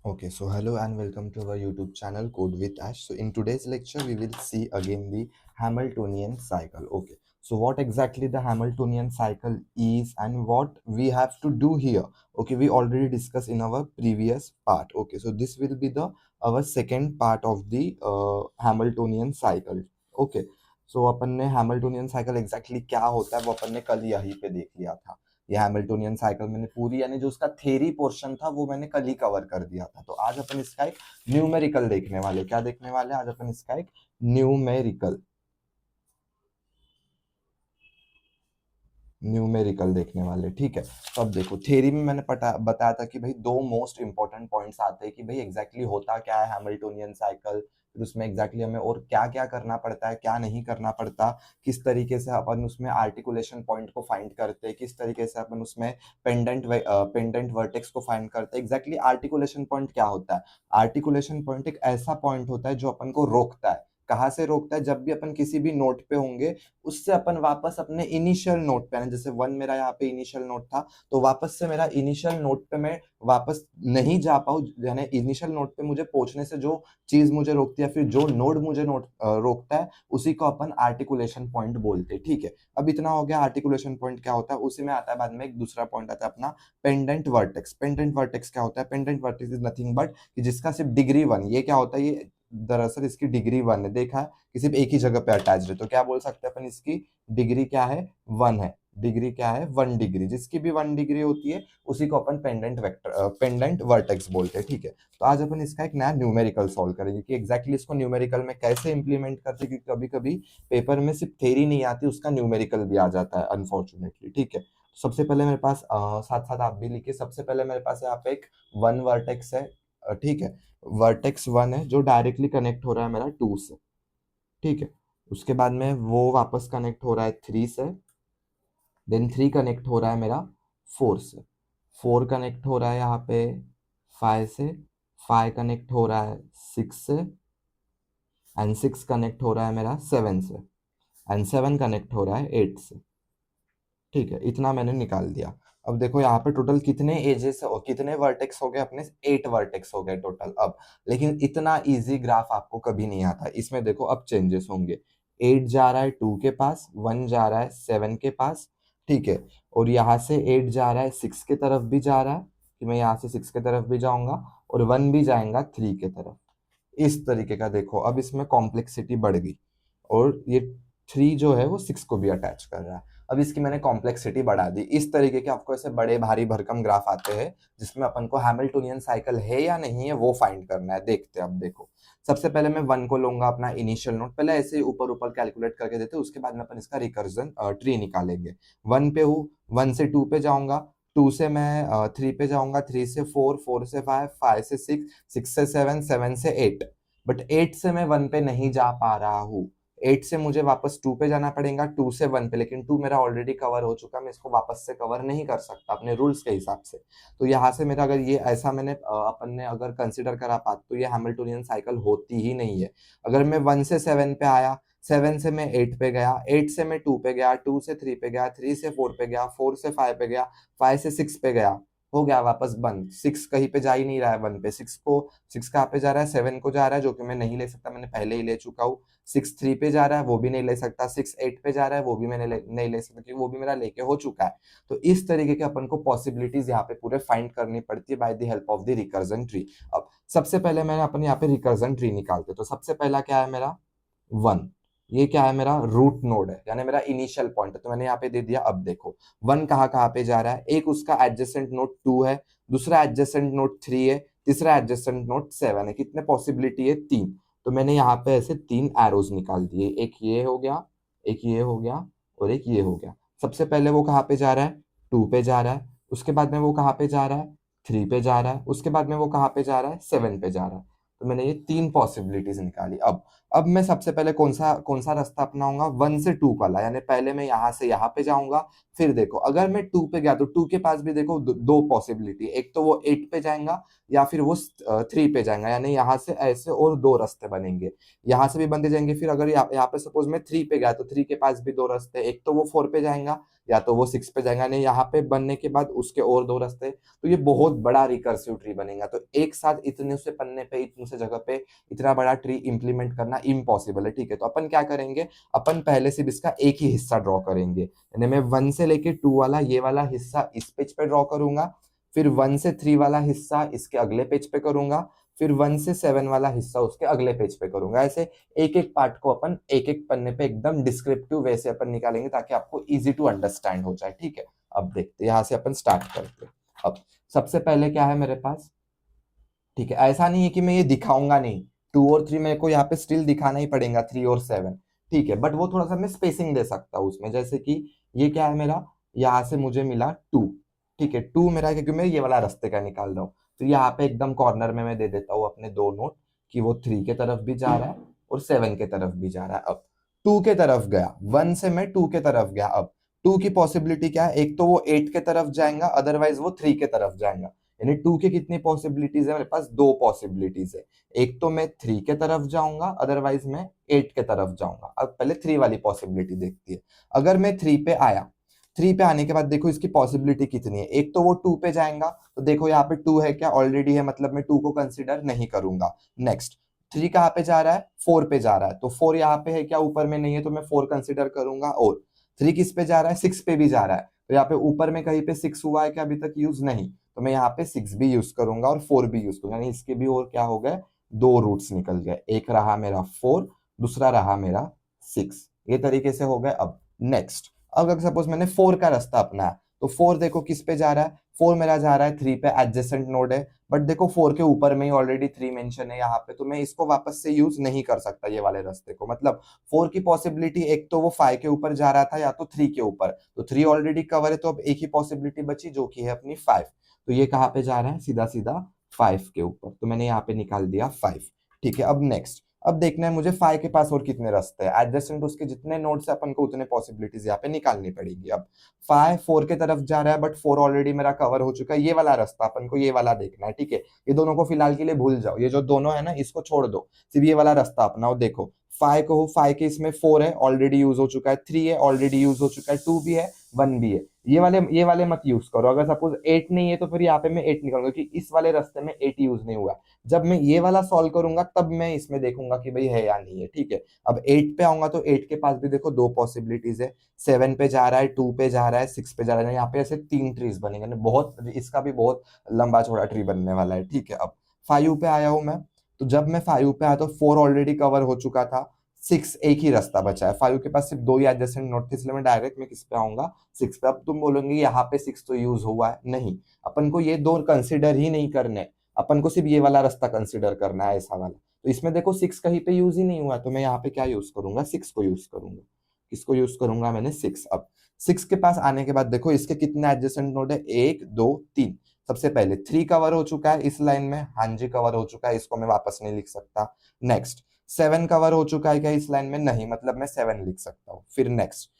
Okay, so hello and welcome to our YouTube channel Code with Ash. So in today's lecture, we will see again the Hamiltonian cycle. Okay, so what exactly the Hamiltonian cycle is and what we have to do here. Okay, we already discussed in our previous part. Okay, so this will be the our second part of the Hamiltonian cycle. Okay, so अपन ने Hamiltonian cycle exactly क्या होता है वो अपन ने कल यहीं पे देख लिया था. ये हैमिल्टोनियन साइकिल मैंने पूरी यानी जो उसका थ्योरी पोर्शन था वो मैंने कल ही कवर कर दिया था. तो आज अपन इसका एक न्यूमेरिकल देखने वाले. क्या देखने वाले आज अपन इसका एक न्यूमेरिकल न्यूमेरिकल देखने वाले. ठीक है, तो अब देखो थ्योरी में मैंने बताया था कि भाई दो मोस्ट इंपॉर्टेंट पॉइंट्स आते हैं कि भाई एग्जैक्टली होता क्या है हैमिल्टोनियन साइकिल, फिर उसमें एग्जैक्टली हमें और क्या क्या करना पड़ता है, क्या नहीं करना पड़ता, किस तरीके से अपन उसमें आर्टिकुलेशन पॉइंट को फाइंड करते हैं, किस तरीके से अपन उसमें पेंडेंट वर्टेक्स को फाइंड करते हैं. एग्जैक्टली आर्टिकुलेशन पॉइंट क्या होता है? आर्टिकुलेशन पॉइंट एक ऐसा पॉइंट होता है जो अपन को रोकता है. कहाँ से रोकता है? जब भी अपन किसी भी नोट पे होंगे उससे अपन वापस अपने इनिशियल नोट पे आए. जैसे वन मेरा यहाँ पे इनिशियल नोट था, तो वापस से मेरा इनिशियल नोट पे मैं वापस नहीं जा पाऊँ, यानी इनिशियल नोट पे मुझे पहुंचने से जो चीज मुझे रोकती है, फिर जो नोड मुझे रोकता है, उसी को अपन आर्टिकुलेशन पॉइंट बोलते हैं. ठीक है, अब इतना हो गया आर्टिकुलेशन पॉइंट क्या होता है. उसी में आता है बाद में एक दूसरा पॉइंट आता है अपना पेंडेंट वर्टेक्स. पेंडेंट वर्टेक्स क्या होता है? Pendant vertex is nothing but जिसका सिर्फ डिग्री वन. ये क्या होता है? ये दरअसल इसकी डिग्री वन है. देखा है कि सिर्फ एक ही जगह पे अटैच है, तो क्या बोल सकते हैं अपन? इसकी डिग्री क्या है? वन है. डिग्री क्या है? One degree. जिसकी भी वन डिग्री होती है उसी को अपन पेंडेंट वर्टेक्स बोलते हैं. ठीक है, तो आज अपन इसका एक नया न्यूमेरिकल सॉल्व करेंगे कि एग्जैक्टली इसको न्यूमेरिकल में कैसे इंप्लीमेंट करते हैं, क्योंकि कभी कभी पेपर में सिर्फ थ्योरी नहीं आती, उसका न्यूमेरिकल भी आ जाता है अनफॉर्चुनेटली. ठीक है, सबसे पहले मेरे पास साथ साथ आप भी लिखिए. सबसे पहले मेरे पास यहाँ पे एक वन वर्टेक्स है. ठीक है, वर्टेक्स वन है जो डायरेक्टली कनेक्ट हो रहा है मेरा टू से. ठीक है, उसके बाद में वो वापस कनेक्ट हो रहा है थ्री से. देन थ्री कनेक्ट हो रहा है मेरा फोर से. फोर कनेक्ट हो रहा है यहाँ पे फाइव से. फाइव कनेक्ट हो रहा है सिक्स से. एंड सिक्स कनेक्ट हो रहा है मेरा सेवन से. एंड सेवन कनेक्ट हो रहा है एट से. ठीक है, इतना मैंने निकाल दिया. अब देखो यहाँ पे टोटल कितने एजेस और कितने वर्टेक्स हो गए अपने? एट वर्टेक्स हो गए टोटल. अब लेकिन इतना इजी ग्राफ आपको कभी नहीं आता. इसमें देखो अब चेंजेस होंगे. एट जा रहा है टू के पास, वन जा रहा है सेवन के पास. ठीक है, और यहाँ से एट जा रहा है सिक्स के तरफ भी जा रहा है कि मैं यहाँ से सिक्स के तरफ भी जाऊंगा, और वन भी जाएगा थ्री के तरफ. इस तरीके का देखो अब इसमें कॉम्प्लेक्सिटी बढ़ गई, और ये थ्री जो है वो सिक्स को भी अटैच कर रहा है. अब इसकी मैंने कॉम्प्लेक्सिटी बढ़ा दी. इस तरीके के आपको ऐसे बड़े भारी भरकम ग्राफ आते हैं जिसमें अपन को हैमिल्टोनियन साइकिल है या नहीं है वो फाइंड करना है. देखते हैं. अब देखो सबसे पहले मैं वन को लूंगा अपना इनिशियल नोट. पहले ऐसे ही ऊपर ऊपर कैलकुलेट करके देते हैं, उसके बाद में अपन इसका रिकर्जन ट्री निकालेंगे. वन पे हूँ, वन से टू पे जाऊंगा, टू से मैं थ्री पे जाऊंगा, थ्री से फोर, फोर से फाइव, फाइव से सिक्स, सिक्स से सेवन, सेवन से एट. बट एट से मैं वन पे नहीं जा पा रहा हूँ. एट से मुझे वापस टू पे जाना पड़ेगा, टू से वन पे. लेकिन टू मेरा ऑलरेडी कवर हो चुका, मैं इसको वापस से कवर नहीं कर सकता अपने रूल्स के हिसाब से. तो यहाँ से मेरा अगर ये ऐसा मैंने अपन ने अगर कंसिडर करा पात तो ये हैमिल्टोनियन साइकिल होती ही नहीं है. अगर मैं वन से सेवन पे आया, सेवन से मैं एट पे गया, एट से मैं टू पे गया, टू से थ्री पे गया, थ्री से फोर पे गया, फोर से फाइव पे गया, फाइव से सिक्स पे गया, हो गया वापस बंद. सिक्स कहीं पे जा ही नहीं रहा है वन पे. सिक्स कहाँ पे जा रहा है? सेवन को जा रहा है, जो कि मैं नहीं ले सकता, मैंने पहले ही ले चुका हूँ. सिक्स थ्री पे जा रहा है, वो भी नहीं ले सकता. सिक्स एट पे जा रहा है, वो भी मैंने नहीं ले सकता, क्योंकि वो भी मेरा लेके हो चुका है. तो इस तरीके के अपन को पॉसिबिलिटीज यहाँ पे पूरे फाइंड करनी पड़ती है by the help of the recursion tree. अब सबसे पहले मैंने अपन यहाँ पे रिकर्जन ट्री निकालते. तो सबसे पहला क्या है मेरा? वन. ये क्या है? मेरा रूट नोड है, यानी मेरा इनिशियल पॉइंट है, तो मैंने यहाँ पे दे दिया. अब देखो वन कहाँ कहाँ पे जा रहा है. एक उसका एडजेसेंट नोड टू है, दूसरा एडजेसेंट नोड थ्री है, तीसरा एडजेसेंट नोड सेवन है. कितने पॉसिबिलिटी है? तीन. तो मैंने यहाँ पे ऐसे तीन एरोज निकाल दिए. एक ये हो गया, एक ये हो गया, और एक ये हो गया. सबसे पहले वो कहाँ पे जा रहा है? टू पे जा रहा है. उसके बाद में वो कहाँ पे जा रहा है? थ्री पे जा रहा है. उसके बाद में वो कहाँ पे जा रहा है? सेवन पे जा रहा है. तो मैंने ये तीन पॉसिबिलिटीज निकाली. अब मैं सबसे पहले कौन सा रास्ता अपनाऊंगा? वन से टू वाला, यानी पहले मैं यहाँ से यहाँ पे जाऊंगा. फिर देखो अगर मैं टू पे गया तो टू के पास भी देखो दो पॉसिबिलिटी. एक तो वो एट पे जाएगा, या फिर वो थ्री पे जाएगा, यानी यहाँ से ऐसे और दो रास्ते बनेंगे. यहाँ से भी बनते जाएंगे. फिर अगर यहाँ पे सपोज मैं थ्री पे गया तो थ्री के पास भी दो रास्ते. एक तो वो फोर पे जाएगा, या तो वो 6 पे जाएगा, नहीं यहाँ पे बनने के बाद उसके और 2 रास्ते, तो ये बहुत बड़ा रिकर्सिव ट्री बनेगा। तो एक साथ इतने से पन्ने पे, इतने से जगह पे इतना बड़ा ट्री इंप्लीमेंट करना इम्पॉसिबल है, ठीक है। तो अपन क्या करेंगे, अपन पहले सिर्फ इसका एक ही हिस्सा ड्रॉ करेंगे, यानी मैं 1 से लेके 2 वाला ये वाला हिस्सा इस पेज पे ड्रॉ करूंगा, फिर 1 से 3 वाला हिस्सा इसके अगले पेज पे करूंगा, फिर 1 से 7 वाला हिस्सा उसके अगले पेज पे करूंगा। ऐसे एक एक पार्ट को अपन एक एक पन्ने पे एकदम डिस्क्रिप्टिव वे से अपन निकालेंगे ताकि आपको इजी टू अंडरस्टैंड हो जाए, ठीक है। अब देखते हैं, यहाँ से अपन स्टार्ट करते हैं। अब सबसे पहले क्या है मेरे पास, ठीक है, ऐसा नहीं है कि मैं ये दिखाऊंगा नहीं, 2 और 3 मेरे को यहाँ पे स्टिल दिखाना ही पड़ेगा, 3 और 7, ठीक है, बट वो थोड़ा सा मैं स्पेसिंग दे सकता हूँ उसमें, जैसे कि ये क्या है मेरा, यहाँ से मुझे मिला 2, ठीक है, 2 मेरा है क्योंकि मैं ये वाला रास्ते का निकाल रहा हूँ, तो यहाँ पे एकदम कॉर्नर में मैं दे देता हूँ अपने 2 नोट कि वो 3 के तरफ भी जा रहा है और 7 के तरफ भी जा रहा है। अब 2 के तरफ गया, 1 से मैं 2 के तरफ गया, अब 2 की पॉसिबिलिटी क्या है, एक तो वो 8 के तरफ जाएगा, अदरवाइज वो 3 के तरफ जाएगा, यानी 2 के कितनी पॉसिबिलिटीज है मेरे पास, 2 पॉसिबिलिटीज है, एक तो मैं 3 के तरफ जाऊंगा, अदरवाइज मैं 8 के तरफ जाऊंगा। अब पहले 3 वाली पॉसिबिलिटी देखती है, अगर मैं 3 पे आया, 3 पे आने के बाद देखो इसकी पॉसिबिलिटी कितनी है, एक तो वो 2 पे जाएगा, तो देखो यहाँ पे 2 है क्या, ऑलरेडी है, मतलब मैं 2 को कंसिडर नहीं करूंगा। नेक्स्ट 3 कहाँ पे जा रहा है, 4 पे जा रहा है, तो 4 यहाँ पे है क्या, ऊपर में नहीं है, तो मैं 4 कंसिडर करूंगा। और 3 किस पे जा रहा है, 6 पे भी जा रहा है, तो यहाँ पे ऊपर में कहीं पे 6 हुआ है क्या अभी तक यूज, नहीं, तो मैं यहाँ पे 6 भी यूज करूंगा और 4 भी यूज करूंगा, यानी इसके भी और क्या हो गए, 2 रूट्स निकल गए, एक रहा मेरा 4, दूसरा रहा मेरा 6, ये तरीके से हो गए। अब नेक्स्ट, अब अगर सपोज मैंने 4 का रास्ता अपनाया, तो 4 देखो किस पे जा रहा है, 4 मेरा जा रहा है 3 पे, एडजेसेंट नोड है, बट देखो 4 के ऊपर में ही ऑलरेडी 3 मेंशन है यहाँ पे, तो मैं इसको वापस से यूज नहीं कर सकता ये वाले रास्ते को, मतलब 4 की पॉसिबिलिटी एक तो वो 5 के ऊपर जा रहा था या तो 3 के ऊपर, तो 3 ऑलरेडी कवर है, तो अब एक ही पॉसिबिलिटी बची जो कि है अपनी 5, तो ये कहाँ पे जा रहा है, सीधा सीधा 5 के ऊपर, तो मैंने यहाँ पे निकाल दिया 5, ठीक है। अब नेक्स्ट, अब देखना है मुझे 5 के पास और कितने रास्ते हैं, एडजेसेंट उसके जितने नोड्स है अपन को उतने पॉसिबिलिटीज यहाँ पे निकालनी पड़ेगी। अब 5 4 के तरफ जा रहा है, बट 4 ऑलरेडी मेरा कवर हो चुका है, ये वाला रास्ता अपन को ये वाला देखना है, ठीक है, ये दोनों को फिलहाल के लिए भूल जाओ, ये जो दोनों है ना इसको छोड़ दो, सिर्फ ये वाला रास्ता अपनाओ। देखो 5 को 5 के इसमें 4 है ऑलरेडी यूज हो चुका है, 3 है ऑलरेडी यूज हो चुका है, 2 भी है, 1 भी है, ये वाले मत यूज करो। अगर सपोज 8 नहीं है तो फिर यहाँ पे मैं 8 निकालूंगा, क्योंकि इस वाले रास्ते में 8 यूज नहीं हुआ, जब मैं ये वाला सॉल्व करूंगा तब मैं इसमें देखूंगा कि भाई है या नहीं है, ठीक है। अब 8 पे आऊंगा तो 8 के पास भी देखो 2 पॉसिबिलिटीज है, 7 पे जा रहा है, 2 पे जा रहा है, 6 पे जा रहा है, यहाँ पे ऐसे 3 ट्रीज बनेंगे, बहुत, इसका भी बहुत लंबा चौड़ा ट्री बनने वाला है, ठीक है। अब 5 पे आया हूं मैं, तो जब मैं 5 पे आया तो 4 ऑलरेडी कवर हो चुका था, 6 एक ही रास्ता बचा है, 5 के पास सिर्फ 2 ही एडजेसेंट नोड थे, इसलिए मैं डायरेक्ट मैं किस पे आऊंगा, 6 पे। अब तुम बोलोगे यहाँ पे 6 तो यूज हुआ है, नहीं, अपन को ये 2 कंसिडर ही नहीं करने, अपन को सिर्फ ये वाला रास्ता कंसिडर करना है, ऐसा वाला, तो इसमें देखो 6 कहीं पे यूज ही नहीं हुआ, तो मैं यहाँ पे क्या यूज करूंगा, 6 को यूज करूंगा, किसको यूज करूंगा मैंने, 6। अब 6 के पास आने के बाद देखो इसके कितने एडजेसेंट नोड है, 1 2 3, सबसे पहले 3 कवर हो चुका है इस लाइन में, हाँ जी कवर हो चुका है, इसको मैं वापस नहीं लिख सकता। नेक्स्ट 7 कवर हो चुका है क्या इस लाइन में, नहीं, मतलब मैं 7 लिख सकता हूँ। फिर नेक्स्ट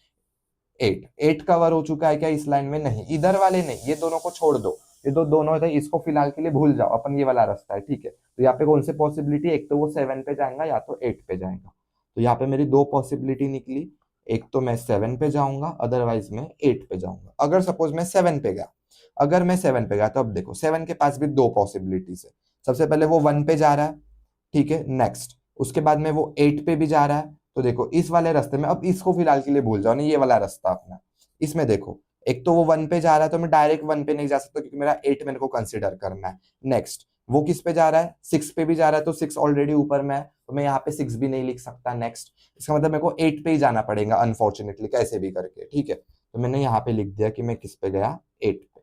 8 कवर हो चुका है क्या इस लाइन में, नहीं, इधर वाले नहीं, ये दोनों को छोड़ दो, ये दोनों थे, इसको फिलहाल के लिए भूल जाओ, अपन ये वाला रास्ता है, ठीक है। तो यहाँ पे कौन सी पॉसिबिलिटी, एक तो वो 7 पे जाएगा या तो 8 पे जाएगा, तो यहाँ पे मेरी 2 पॉसिबिलिटी निकली, एक तो मैं 7 पे जाऊंगा, अदरवाइज मैं 8 पे जाऊंगा। अगर सपोज मैं 7 पे गया, अगर मैं 7 पे गया तो अब देखो 7 के पास भी 2 पॉसिबिलिटीज है, सबसे पहले वो 1 पे जा रहा है, ठीक है, नेक्स्ट उसके बाद में वो 8 पे भी जा रहा है, तो देखो इस वाले रास्ते में, अब इसको फिलहाल के लिए भूल जाओ नहीं, ये वाला रास्ता अपना, इसमें देखो एक तो वो 1 पे जा रहा है, तो मैं डायरेक्ट 1 पे नहीं जा सकता क्योंकि मेरा 8 मेरे को कंसिडर करना है। नेक्स्ट वो किस पे जा रहा है, 6 पे भी जा रहा है, तो 6 ऑलरेडी ऊपर में है, तो मैं यहाँ पे 6 भी नहीं लिख सकता। नेक्स्ट इसका मतलब मेरे को 8 पे ही जाना पड़ेगा अनफॉर्चुनेटली, कैसे भी करके, ठीक है, तो मैंने यहाँ पे लिख दिया कि मैं किस पे गया, 8 पे,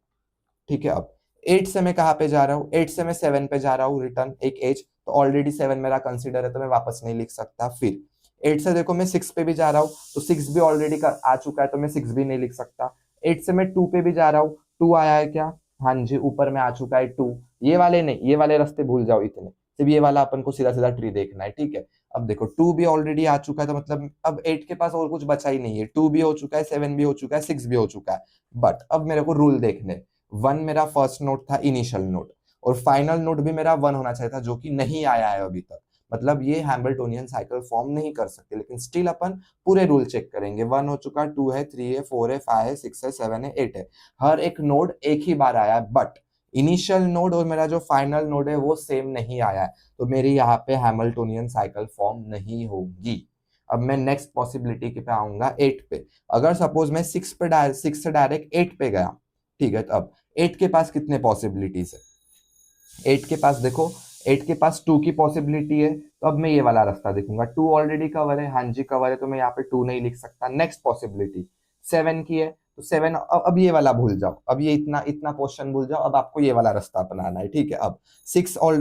ठीक है। अब 8 से मैं कहाँ पे जा रहा हूँ, 8 से मैं 7 पे जा रहा हूँ, रिटर्न एक एज, तो ऑलरेडी 7 मेरा कंसिडर है, तो मैं वापस नहीं लिख सकता। फिर 8 से देखो मैं 6 पे भी जा रहा हूँ, तो 6 भी ऑलरेडी आ चुका है, तो मैं 6 भी नहीं लिख सकता। 8 से मैं 2 पे भी जा रहा हूँ, 2 आया है क्या, हाँ जी ऊपर में आ चुका है 2, ये वाले नहीं, ये वाले रास्ते भूल जाओ इतने, सिर्फ ये वाला अपन को सीधा सीधा ट्री देखना है, ठीक है। अब देखो 2 भी ऑलरेडी आ चुका है, तो मतलब अब 8 के पास और कुछ बचा ही नहीं है, 2 भी हो चुका है, 7 भी हो चुका है, 6 भी हो चुका है, बट अब मेरे को रूल देखने, 1 मेरा फर्स्ट नोट था, इनिशियल नोट, और फाइनल नोट भी मेरा 1 होना चाहिए था, जो कि नहीं आया है अभी तक। मतलब ये हैमिल्टोनियन साइकिल फॉर्म नहीं कर सकते, लेकिन स्टिल अपन पूरे रूल चेक करेंगे। 1 हो चुका, 2 है, 3 है, 4 है, 5 है, 6 है, 7 है, 8 है। हर एक नोड एक ही बार आया है, बट इनिशियल नोड और मेरा जो फाइनल नोड है वो सेम नहीं आया है, तो मेरी यहाँ पे हैमिल्टोनियन साइकिल फॉर्म नहीं होगी। अब मैं नेक्स्ट पॉसिबिलिटी पे आऊंगा, 8 पे। अगर सपोज मैं 6 से डायरेक्ट 8 पे गया, ठीक है, तो अब 8 के पास कितने पॉसिबिलिटीज है? 8 के पास देखो, 8 के पास 2 की पॉसिबिलिटी है, तो अब मैं ये वाला रास्ता देखूंगा। 2 ऑलरेडी कवर है, हाँ जी कवर है, तो मैं यहाँ पे 2 नहीं लिख सकता। नेक्स्ट पॉसिबिलिटी 7 की है, तो 7, अब ये वाला भूल जाओ, अब ये इतना इतना क्वेश्चन भूल जाओ, अब आपको ये वाला रास्ता अपनाना है, ठीक है। अब 6 और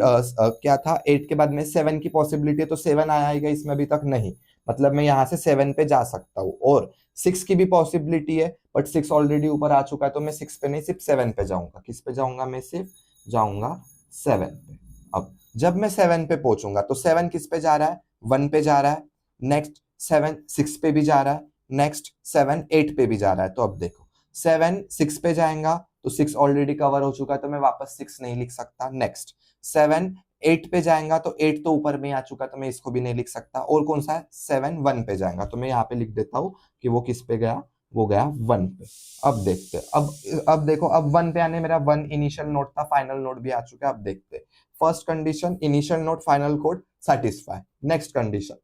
क्या था, 8 के बाद में 7 की पॉसिबिलिटी है, तो 7 आएगा इसमें अभी तक नहीं, मतलब मैं यहाँ से 7 पे जा सकता हूँ। और 6 की भी पॉसिबिलिटी है, बट 6 ऑलरेडी ऊपर आ चुका है, तो मैं 6 पे नहीं, सिर्फ 7 पे जाऊंगा। किस पे जाऊंगा? मैं सिर्फ जाऊंगा 7 पे। अब जब मैं 7 पे पहुंचूंगा, तो 7 किस पे जा रहा है? 1 पे जा रहा है। नेक्स्ट 7 6 पे भी जा रहा है। नेक्स्ट 7 8 पे भी जा रहा है। तो अब देखो, 7 6 पे जाएगा, तो 6 ऑलरेडी कवर हो चुका है, तो मैं वापस 6 नहीं लिख सकता। नेक्स्ट 7 8 पे जाएगा, तो 8 तो ऊपर में आ चुका है, तो मैं इसको भी नहीं लिख सकता। और कौन सा है? 7 1 पे जाएगा, तो मैं यहाँ पे लिख देता हूँ कि वो किस पे गया, वो गया 1 पे। अब देखते हैं, अब देखो, अब 1 पे आने, मेरा 1 इनिशियल नोड था, फाइनल नोड भी आ चुका है। अब देखते हैं, first condition initial node final code satisfy. Next condition,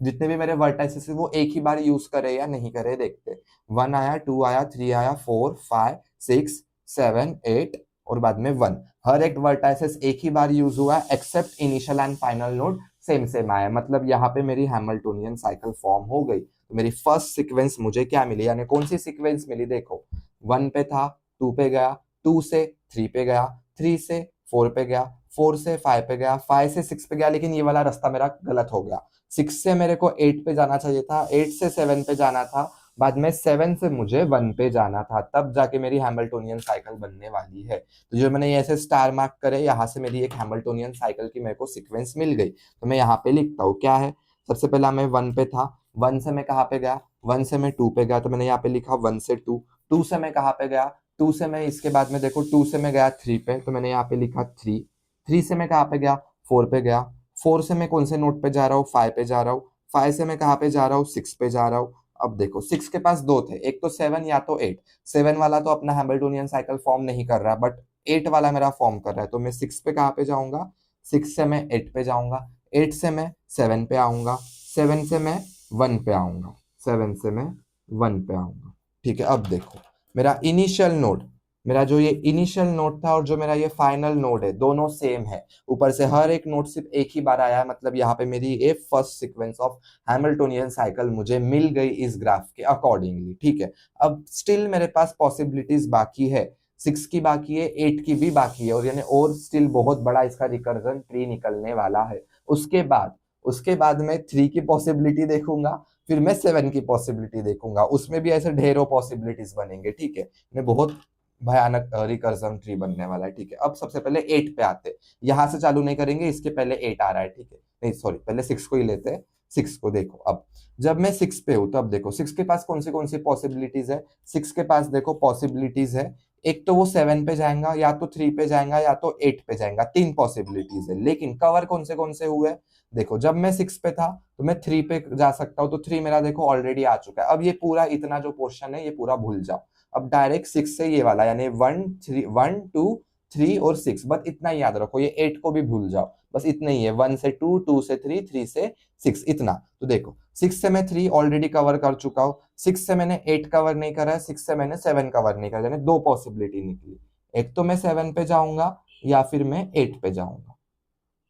जितने भी मेरे वर्टाइसेस वो एक ही बार यूज करे या नहीं करे, देखते। 1 आया, 2 आया, 3 आया, 4 5 6 7 8 और बाद में 1। हर एक वर्टाइसेस एक ही बार यूज हुआ है, except initial and final node same same आया, मतलब यहाँ पे मेरी हैमिल्टोनियन साइकिल फॉर्म हो गई। तो मेरी फर्स्ट सीक्वेंस मुझे क्या मिली, यानी कौन सी सीक्वेंस मिली? देखो, 1 पे था, 2 पे गया, 2 से 3 पे गया, 3 से 4 पे गया, 4 से 5 पे गया, 5 से 6 पे गया, लेकिन ये वाला रास्ता मेरा गलत हो गया। 6 से मेरे को 8 पे जाना चाहिए था, 8 से 7 पे जाना था, बाद में 7 से मुझे 1 पे जाना था, तब जाके मेरी हैमिल्टोनियन साइकिल बनने वाली है। तो जो मैंने ऐसे स्टार मार्क करे, यहाँ से मेरी एक हैमिल्टोनियन साइकिल की मेरे को सीक्वेंस मिल गई। तो मैं यहाँ पे लिखता हूँ, क्या है? सबसे पहला मैं 1 पे था, 1 से मैं कहाँ पे गया? 1 से मैं 2 पे गया, तो मैंने यहाँ पे लिखा 1 से 2। 2 से मैं कहाँ पे गया? 2 से मैं इसके बाद में देखो, 2 से मैं गया 3 पे, तो मैंने यहाँ पे लिखा 3। 3 से मैं कहाँ पे गया? 4 पे गया। 4 से मैं कौन से नोट पे जा रहा हूँ? 5 पे जा रहा हूँ। 5 से मैं कहाँ पे जा रहा हूँ? 6 पे जा रहा हूँ। अब देखो, 6 के पास दो थे, एक तो 7 या तो 8। 7 वाला तो अपना हैमिल्टोनियन साइकिल फॉर्म नहीं कर रहा, बट 8 वाला मेरा फॉर्म कर रहा है, तो मैं 6 पे कहाँ पे जाऊंगा? 6 से मैं 8 पे जाऊंगा। 8 से मैं 7 पे आऊंगा। 7 से मैं 1 पे आऊंगा। 7 से मैं 1 पे आऊंगा। ठीक है, अब देखो, मेरा इनिशियल नोड, मेरा जो ये इनिशियल नोड था और जो मेरा ये फाइनल नोड है, दोनों सेम है। ऊपर से हर एक नोड सिर्फ एक ही बार आया है, मतलब यहाँ पे मेरी ये first sequence of Hamiltonian cycle मुझे मिल गई इस ग्राफ के अकॉर्डिंगली। ठीक है, अब स्टिल मेरे पास पॉसिबिलिटीज बाकी है, 6 की बाकी है, 8 की भी बाकी है, और यानी और स्टिल बहुत बड़ा इसका रिकर्जन ट्री निकलने वाला है। उसके बाद मैं 3 की पॉसिबिलिटी देखूंगा, फिर मैं 7 की पॉसिबिलिटी देखूंगा, उसमें भी ऐसे ढेरों पॉसिबिलिटीज बनेंगे। ठीक है, मैं बहुत भयानक रिकर्जन ट्री बनने वाला है। ठीक है, अब सबसे पहले 8 पे आते, यहां से चालू नहीं करेंगे, इसके पहले 8 आ रहा है। ठीक है, नहीं सॉरी, पहले 6 को ही लेते हैं। 6 को देखो, अब जब मैं 6 पे हूं, तब देखो 6 के पास कौन सी पॉसिबिलिटीज है? 6 के पास देखो पॉसिबिलिटीज है, एक तो वो 7 पे जाएगा, या तो 3 पे जाएगा, या तो 8 पे जाएगा, 3 पॉसिबिलिटीज है। लेकिन कवर कौन से हुए? देखो, जब मैं 6 पे था, तो मैं 3 पे जा सकता हूँ, तो 3 मेरा देखो ऑलरेडी आ चुका है। अब ये पूरा इतना जो पोर्शन है, ये पूरा भूल जाओ। अब डायरेक्ट 6 से ये वाला, यानी 1 2 3 और 6, बस इतना ही याद रखो। ये 8 को भी भूल जाओ, बस इतना ही है। 1 से 2, 2 से 3, 3 से 6, इतना। तो देखो, 6 से मैं 3 ऑलरेडी कवर कर चुका हूँ, 6 से मैंने 8 कवर नहीं करा है, 6 से मैंने 7 कवर नहीं करा, यानी दो पॉसिबिलिटी निकली। एक तो मैं 7 पे जाऊंगा, या फिर मैं 8 पे जाऊंगा।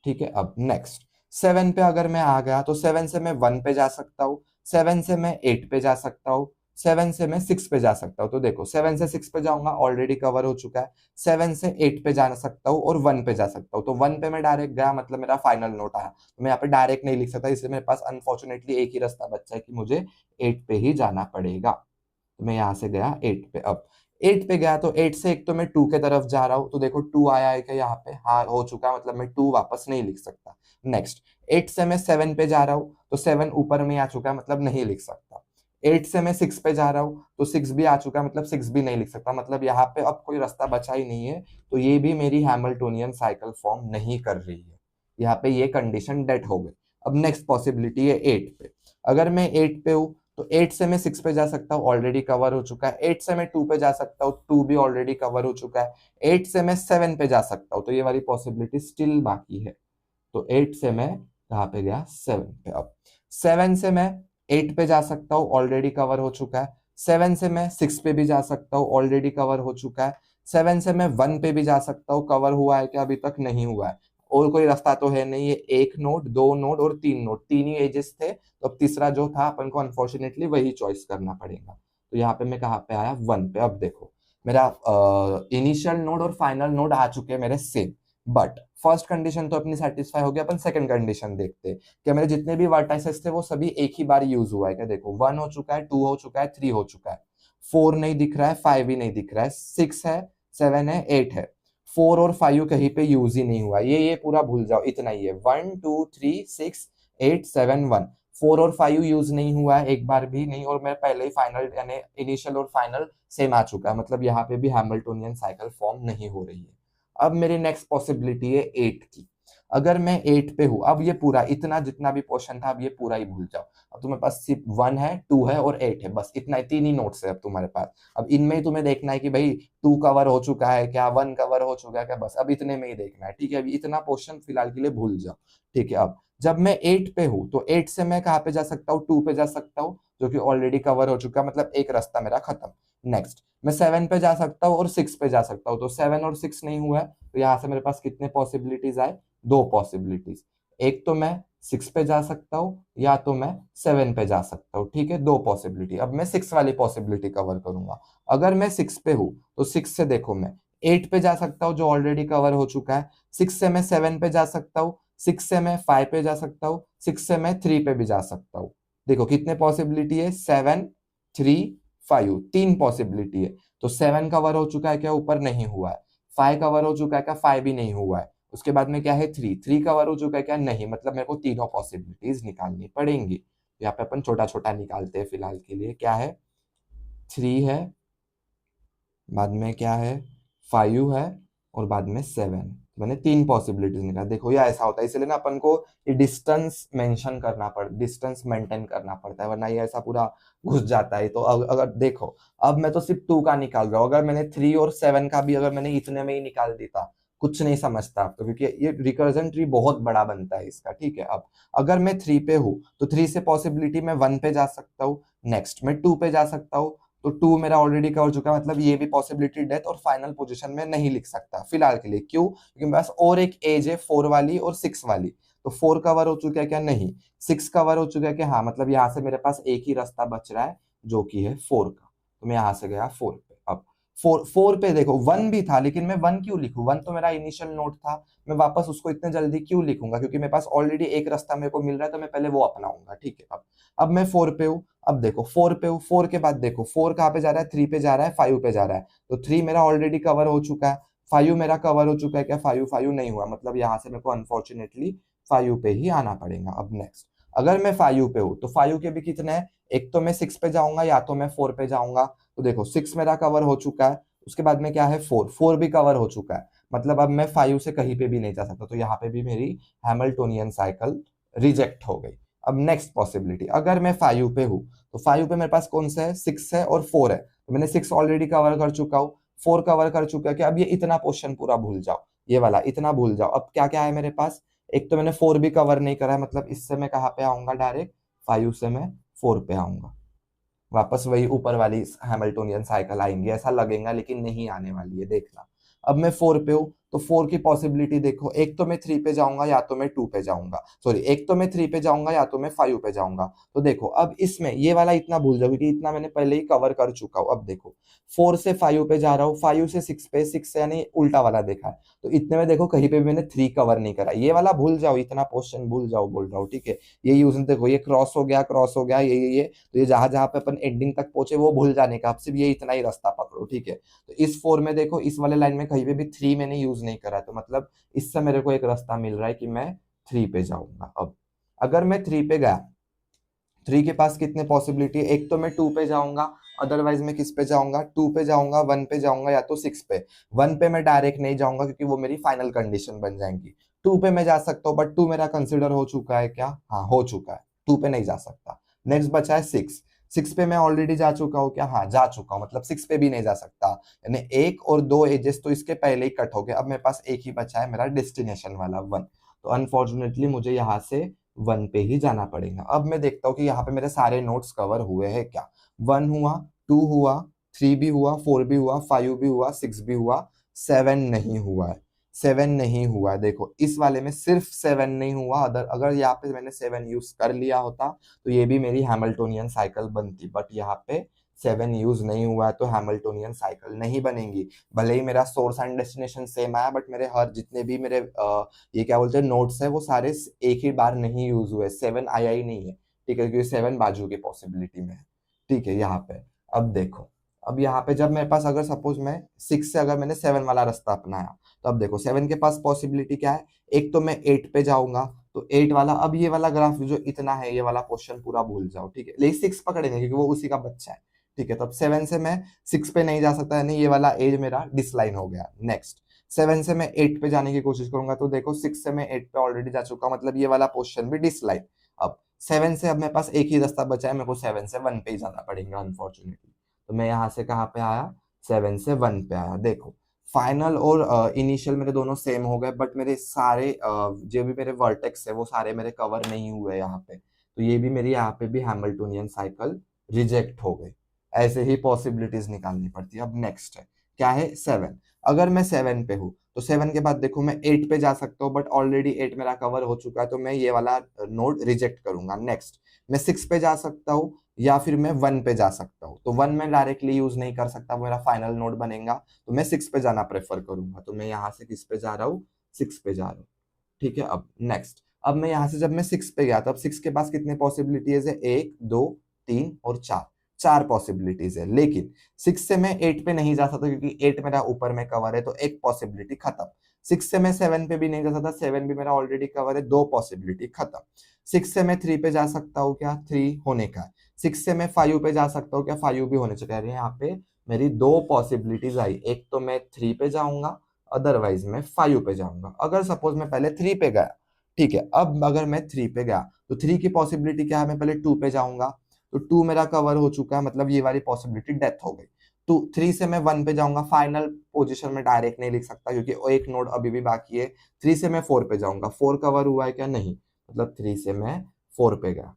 ठीक है, अब नेक्स्ट 7 पे अगर मैं आ गया, तो 7 से मैं 1 पे जा सकता हूँ, 7 से मैं 8 पे जा सकता हूँ, 7 से मैं 6 पे जा सकता हूँ। तो देखो, 7 से 6 पे जाऊंगा, ऑलरेडी कवर हो चुका है। 7 से 8 पे जा सकता हूँ और 1 पे जा सकता हूँ, तो 1 पे मैं डायरेक्ट गया, मतलब मेरा फाइनल नोट आया। तो मैं यहाँ पे डायरेक्ट नहीं लिख सकता, इसलिए मेरे पास अनफॉर्चुनेटली एक ही रास्ता बचा है कि मुझे 8 पे ही जाना पड़ेगा। तो मैं यहाँ से गया 8 पे। अब 8 पे गया, तो 8 से एक तो मैं 2 के तरफ जा रहा हूँ, तो देखो 2 आया है क्या यहाँ पे? हाँ, हो चुका है, मतलब मैं 2 वापस नहीं लिख सकता। नेक्स्ट 8 से मैं 7 पे जा रहा हूँ, तो 7 ऊपर में आ चुका है, मतलब नहीं लिख सकता। 8 से मैं 6 पे जा रहा हूँ, तो 6 भी आ चुका है, मतलब 6 भी नहीं लिख सकता, मतलब यहाँ पे अब कोई रास्ता बचा ही नहीं है। तो ये भी मेरी हैमिल्टोनियन साइकिल फॉर्म नहीं कर रही है। यहाँ पे ये कंडीशन डेट हो गई। अब नेक्स्ट पॉसिबिलिटी है 8 पे। अगर मैं 8 पे हूँ तो 8 से मैं 6 पे जा सकता हूँ, ऑलरेडी कवर हो चुका है। 8 से मैं 2 पे जा सकता हूँ, 2 भी ऑलरेडी कवर हो चुका है। 8 से मैं 7 पे जा सकता हूँ, तो ये वाली पॉसिबिलिटी स्टिल बाकी है। तो 8 से मैं कहाँ पे गया, 7 पे। अब 7 से मैं 8 पे जा सकता हूँ, ऑलरेडी कवर हो चुका है। 7 से मैं 6 पे भी जा सकता हूँ, ऑलरेडी कवर हो चुका है। 7 से मैं 1 पे भी जा सकता हूँ, कवर हुआ है क्या, अभी तक नहीं हुआ है। और कोई रास्ता तो है नहीं, ये एक नोड, दो नोड और तीन नोड, तीन ही एजेस थे, तो अब तीसरा जो था अपन को अनफॉर्चुनेटली वही चॉइस करना पड़ेगा। तो यहाँ पे मैं कहाँ पे आया, 1 पे। अब देखो मेरा इनिशियल नोड और फाइनल नोड आ चुके हैं मेरे सेम, बट फर्स्ट कंडीशन तो अपनी सेटिस्फाई हो गया। अपन सेकंड कंडीशन देखते हैं कि मेरे जितने भी वर्टाइसेस थे वो सभी एक ही बार यूज हुआ है क्या। देखो 1 हो चुका है, 2 हो चुका है, 3 हो चुका है, 4 नहीं दिख रहा है, 5 भी नहीं दिख रहा है, 6 है, 7 है, 8 है। 4 और 5 कहीं पे यूज ही नहीं हुआ, ये पूरा भूल जाओ, इतना ही है। 1 2 3 6 8 7 1, 4 और 5 यूज नहीं हुआ है एक बार भी नहीं, और मैं पहले ही फाइनल यानी इनिशियल और फाइनल सेम आ चुका है, मतलब यहाँ पे भी हैमिल्टोनियन साइकिल फॉर्म नहीं हो रही है। अब मेरी नेक्स्ट पॉसिबिलिटी है 8 की। अगर मैं 8 पे हूं, अब ये पूरा इतना जितना भी पोर्शन था अब ये पूरा ही भूल जाओ। अब तुम्हारे पास सिर्फ 1 है, 2 है और 8 है, बस इतना ही, तीन ही नोट्स है अब तुम्हारे पास। अब इनमें ही तुम्हें देखना है कि भाई 2 कवर हो चुका है क्या, 1 कवर हो चुका है क्या, बस अब इतने में ही देखना है, ठीक है। अभी इतना पोर्शन फिलहाल के लिए भूल जाओ, ठीक है। अब जब मैं 8 पे हूं तो 8 से मैं कहाँ पे जा सकता हूँ, 2 पे जा सकता हूँ, जो कि ऑलरेडी कवर हो चुका है, मतलब एक रास्ता मेरा खत्म। नेक्स्ट मैं 7 पे जा सकता हूँ और 6 पे जा सकता हूँ, तो 7 और 6 नहीं हुआ है, तो यहाँ से मेरे पास कितने पॉसिबिलिटीज आए, दो पॉसिबिलिटीज। एक तो मैं 6 पे जा सकता हूँ या तो मैं 7 पे जा सकता हूँ, ठीक है, दो पॉसिबिलिटी। अब मैं 6 वाली पॉसिबिलिटी कवर करूंगा। अगर मैं 6 पे हूँ तो 6 से देखो मैं 8 पे जा सकता हूँ जो ऑलरेडी कवर हो चुका है, 6 से मैं 7 पे जा सकता हूँ, 6 से मैं 5 पे जा सकता हूँ, 6 से मैं 3 पे भी जा सकता हूँ। देखो कितने पॉसिबिलिटी है, 7 3 5, तीन पॉसिबिलिटी है। तो 7 कवर हो चुका है क्या, ऊपर नहीं हुआ है। 5 कवर हो चुका है क्या, 5 भी नहीं हुआ है। उसके बाद में क्या है, 3 कवर हो चुका है क्या, नहीं, मतलब मेरे को तीनों पॉसिबिलिटीज निकालनी पड़ेंगी। यहाँ पे अपन छोटा छोटा निकालते हैं फिलहाल के लिए। क्या है, 3 है, बाद में क्या है, 5 है, और बाद में 7। मैंने तीन पॉसिबिलिटीज निकाल। देखो ये ऐसा होता है, इसलिए ना अपन को ये डिस्टेंस मेंशन करना डिस्टेंस मेंटेन करना पड़ता है, वरना ये ऐसा पूरा घुस जाता है। तो अगर देखो अब मैं तो सिर्फ 2 का निकाल रहा हूँ, अगर मैंने 3 और 7 का भी अगर मैंने इतने में ही निकाल देता, कुछ नहीं समझता अब तो, क्योंकि ये रिकर्जन ट्री बहुत बड़ा बनता है इसका, ठीक है। अब अगर मैं 3 पे हूँ तो 3 से पॉसिबिलिटी मैं 1 पे जा सकता हूँ, नेक्स्ट मैं 2 पे जा सकता हूँ, तो 2 मेरा ऑलरेडी कवर चुका है, मतलब ये भी पॉसिबिलिटी डेथ और फाइनल पोजीशन में नहीं लिख सकता फिलहाल के लिए। क्यों, क्योंकि मेरे पास और एक एज है 4 वाली और 6 वाली। तो 4 कवर हो चुका है क्या, नहीं। 6 कवर हो चुका है क्या, हाँ, मतलब यहाँ से मेरे पास एक ही रास्ता बच रहा है जो कि है 4 का। तो मैं यहाँ से गया 4 पे। अब 4 पे देखो 1 भी था, लेकिन मैं 1 क्यों लिखूं, 1 तो मेरा इनिशियल नोट था, मैं वापस उसको इतने जल्दी क्यों लिखूंगा, क्योंकि मेरे पास ऑलरेडी एक रास्ता मेरे को मिल रहा है, तो मैं पहले वो अपनाऊंगा, ठीक है। अब मैं 4 पे हूँ। अब देखो 4 पे हूँ, 4 के बाद देखो 4 कहाँ पे जा रहा है, 3 पे जा रहा है, 5 पे जा रहा है। तो 3 मेरा ऑलरेडी कवर हो चुका है, 5 मेरा कवर हो चुका है क्या, 5 नहीं हुआ, मतलब यहाँ से मेरे को अनफॉर्चुनेटली 5 पे ही आना पड़ेगा। अब नेक्स्ट अगर मैं 5 पे हूँ तो 5 के भी कितने हैं, एक तो मैं 6 पे जाऊंगा या तो मैं 4 पे जाऊंगा। तो देखो 6 मेरा कवर हो चुका है, उसके बाद में क्या है, 4 भी कवर हो चुका है, मतलब अब मैं 5 से कहीं पे भी नहीं जा सकता, तो यहाँ पे भी मेरी हैमिल्टोनियन साइकिल रिजेक्ट हो गई। अब नेक्स्ट पॉसिबिलिटी, अगर मैं 5 पे हूँ तो 5 पे मेरे पास कौन सा है, 6 है और 4 है, तो मैंने 6 ऑलरेडी कवर कर चुका हूँ, 4 कवर कर चुका है कि अब ये इतना पोर्शन पूरा भूल जाओ, ये वाला इतना भूल जाओ। अब क्या क्या है मेरे पास, एक तो मैंने 4 भी कवर नहीं करा है, मतलब इससे मैं कहाँ पे आऊंगा, डायरेक्ट 5 से मैं 4 पे आऊंगा, वापस वही ऊपर वाली हैमिल्टोनियन साइकिल आएंगी ऐसा लगेगा, लेकिन नहीं आने वाली है, देखना। अब मैं 4 पे हूँ तो 4 की पॉसिबिलिटी देखो, एक तो मैं 3 पे जाऊंगा या तो मैं 2 पे जाऊंगा, सॉरी, एक तो मैं 3 पे जाऊंगा या तो मैं 5 पे जाऊंगा। तो देखो अब इसमें ये वाला इतना भूल जाओ, क्योंकि इतना मैंने पहले ही कवर कर चुका हूँ। अब देखो 4 से 5 पे जा रहा हूँ, 5 से 6 पे, 6 से यानी उल्टा वाला देखा है, तो इतने में देखो कहीं पे भी मैंने 3 कवर नहीं करा, ये वाला भूल जाओ, इतना पोर्शन भूल जाओ, बोल रहा हूँ, ठीक है। ये यूज देखो, ये क्रॉस हो गया, क्रॉस हो गया, ये तो ये जहां जहां पे अपन एंडिंग तक पहुंचे वो भूल जाने का, अब सिर्फ ये इतना ही रास्ता पकड़ो, ठीक है। तो इस 4 में देखो, इस वाले लाइन में कहीं पे भी 3 मैंने यूज नहीं करा है, तो मतलब इससे मेरे को एक रास्ता मिल रहा है कि मैं 3 पे जाऊंगा। अब अगर मैं 3 पे गया, 3 के पास कितने पॉसिबिलिटी है, एक तो मैं 2 पे जाऊंगा, अदरवाइज मैं किस पे जाऊंगा, 2 पे जाऊंगा, 1 पे जाऊंगा या तो 6 पे। 1 पे मैं डायरेक्ट नहीं जाऊंगा क्योंकि वो मेरी फाइनल कंडीशन बन जाएंगी। 2 पे मैं जा सकता हूँ, बट 2 मेरा कंसिडर हो चुका है क्या? हाँ, हो चुका है। 2 पे नहीं जा सकता। नेक्स्ट बचा है 6। 6 पे मैं ऑलरेडी जा चुका हूँ क्या? हाँ, जा चुका हूँ, मतलब 6 पे भी नहीं जा सकता। यानी 1 और 2 एजेस तो इसके पहले ही कट हो गए। अब मेरे पास एक ही बचा है, मेरा डेस्टिनेशन वाला 1। तो अनफॉर्चुनेटली मुझे यहाँ से 1 पे ही जाना पड़ेगा। अब मैं देखता हूँ कि यहाँ पे मेरे सारे नोड्स कवर हुए हैं क्या? 1 हुआ, 2 हुआ, 3 भी हुआ, 4 भी हुआ, 5 भी हुआ, 6 भी हुआ, 7 नहीं हुआ है। 7 नहीं हुआ है। देखो, इस वाले में सिर्फ 7 नहीं हुआ। अगर यहाँ पे मैंने 7 यूज कर लिया होता तो ये भी मेरी हैमिल्टोनियन साइकिल बनती, बट यहाँ पे 7 यूज नहीं हुआ है तो हैमिल्टोनियन साइकिल नहीं बनेगी। भले ही मेरा सोर्स एंड डेस्टिनेशन सेम आया, बट मेरे हर जितने भी मेरे ये क्या बोलते हैं नोट्स है, वो सारे एक ही बार नहीं यूज हुए। 7 आया ही नहीं है, ठीक है, क्योंकि 7 बाजू की पॉसिबिलिटी में है। ठीक है, यहाँ पे अब देखो, अब यहाँ पे जब मेरे पास अगर सपोज मैं 6 से अगर मैंने 7 वाला रास्ता अपनाया, तो अब देखो 7 के पास पॉसिबिलिटी क्या है? एक तो मैं 8 पे जाऊंगा, तो 8 वाला, अब ये वाला ग्राफ जो इतना है, ये वाला क्वेश्चन पूरा भूल जाओ, ठीक है, लेकिन 6 पकड़ेंगे क्योंकि वो उसी का बच्चा है। ठीक है, तो अब 7 से मैं 6 पे नहीं जा सकता, यानी ये वाला एज मेरा डिसलाइन हो गया। नेक्स्ट 7 से मैं 8 पे जाने की कोशिश करूंगा, तो देखो 6 से मैं 8 पे ऑलरेडी जा चुका, मतलब ये वाला पोर्शन भी डिसलाइन। अब 7 से अब मेरे पास एक ही रास्ता बचा है, मेरे को 7 से 1 पे ही जाना पड़ेगा अनफॉर्चुनेटली। तो मैं यहाँ से कहाँ पे आया? 7 से 1 पे आया। देखो, फाइनल और इनिशियल मेरे दोनों सेम हो गए, बट मेरे सारे जो भी मेरे वर्टेक्स है वो सारे मेरे कवर नहीं हुए यहाँ पे, तो ये भी मेरी यहाँ पे भी हैमिल्टोनियन साइकिल रिजेक्ट हो गई। ऐसे ही पॉसिबिलिटीज निकालनी पड़ती है। अब नेक्स्ट है क्या है? 7। अगर मैं 7 पे हूँ तो 7 के बाद देखो मैं 8 पे जा सकता हूँ, बट ऑलरेडी 8 मेरा कवर हो चुका है, तो मैं ये वाला नोड रिजेक्ट करूंगा। नेक्स्ट मैं 6 पे जा सकता हूँ या फिर मैं 1 पे जा सकता हूँ, तो 1 में डायरेक्टली यूज नहीं कर सकता, वो मेरा फाइनल नोड बनेगा, तो मैं 6 पे जाना प्रेफर करूंगा। तो मैं यहाँ से किस पे जा रहा हूँ? 6 पे जा रहा हूँ। ठीक है, अब नेक्स्ट, अब मैं यहाँ से जब मैं 6 पे गया, तो अब 6 के पास कितने पॉसिबिलिटीज है? 1, 2, 3 और 4। 4 पॉसिबिलिटीज है, लेकिन 6 से मैं 8 पे नहीं जा सकता क्योंकि 8 मेरा ऊपर में कवर है, तो एक पॉसिबिलिटी खत्म। 6 से मैं 7 पे भी नहीं जा सकता, 7 भी मेरा ऑलरेडी कवर है, 2 पॉसिबिलिटी खत्म। 6 से मैं 3 पे जा सकता हूँ क्या? 3 होने का है। 6 से मैं 5 पे जा सकता हूँ क्या? 5 भी होने चाहिए। यहाँ पे मेरी 2 पॉसिबिलिटीज आई, एक तो मैं 3 पे जाऊंगा, अदरवाइज मैं 5 पे जाऊंगा। अगर सपोज मैं पहले 3 पे गया, ठीक है, अब अगर मैं 3 पे गया तो 3 की पॉसिबिलिटी क्या है? मैं पहले 2 पे जाऊंगा, तो 2 मेरा कवर हो चुका है, मतलब ये वाली पॉसिबिलिटी डेथ हो गई। तो 3 से मैं 1 पे जाऊंगा, फाइनल पोजीशन में डायरेक्ट नहीं लिख सकता क्योंकि एक नोड अभी भी बाकी है। 3 से मैं 4 पे जाऊंगा, 4 कवर हुआ है क्या? नहीं, मतलब 3 से मैं 4 पे गया।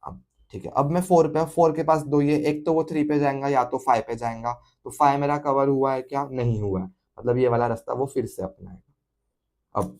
अब ठीक है, अब मैं 4 पे, 4 के पास दो, ये एक तो वो 3 पे जाएगा या तो 5 पे जाएगा, तो 5 मेरा कवर हुआ है क्या? नहीं हुआ है, मतलब ये वाला रास्ता वो फिर से अपनाएगा। अब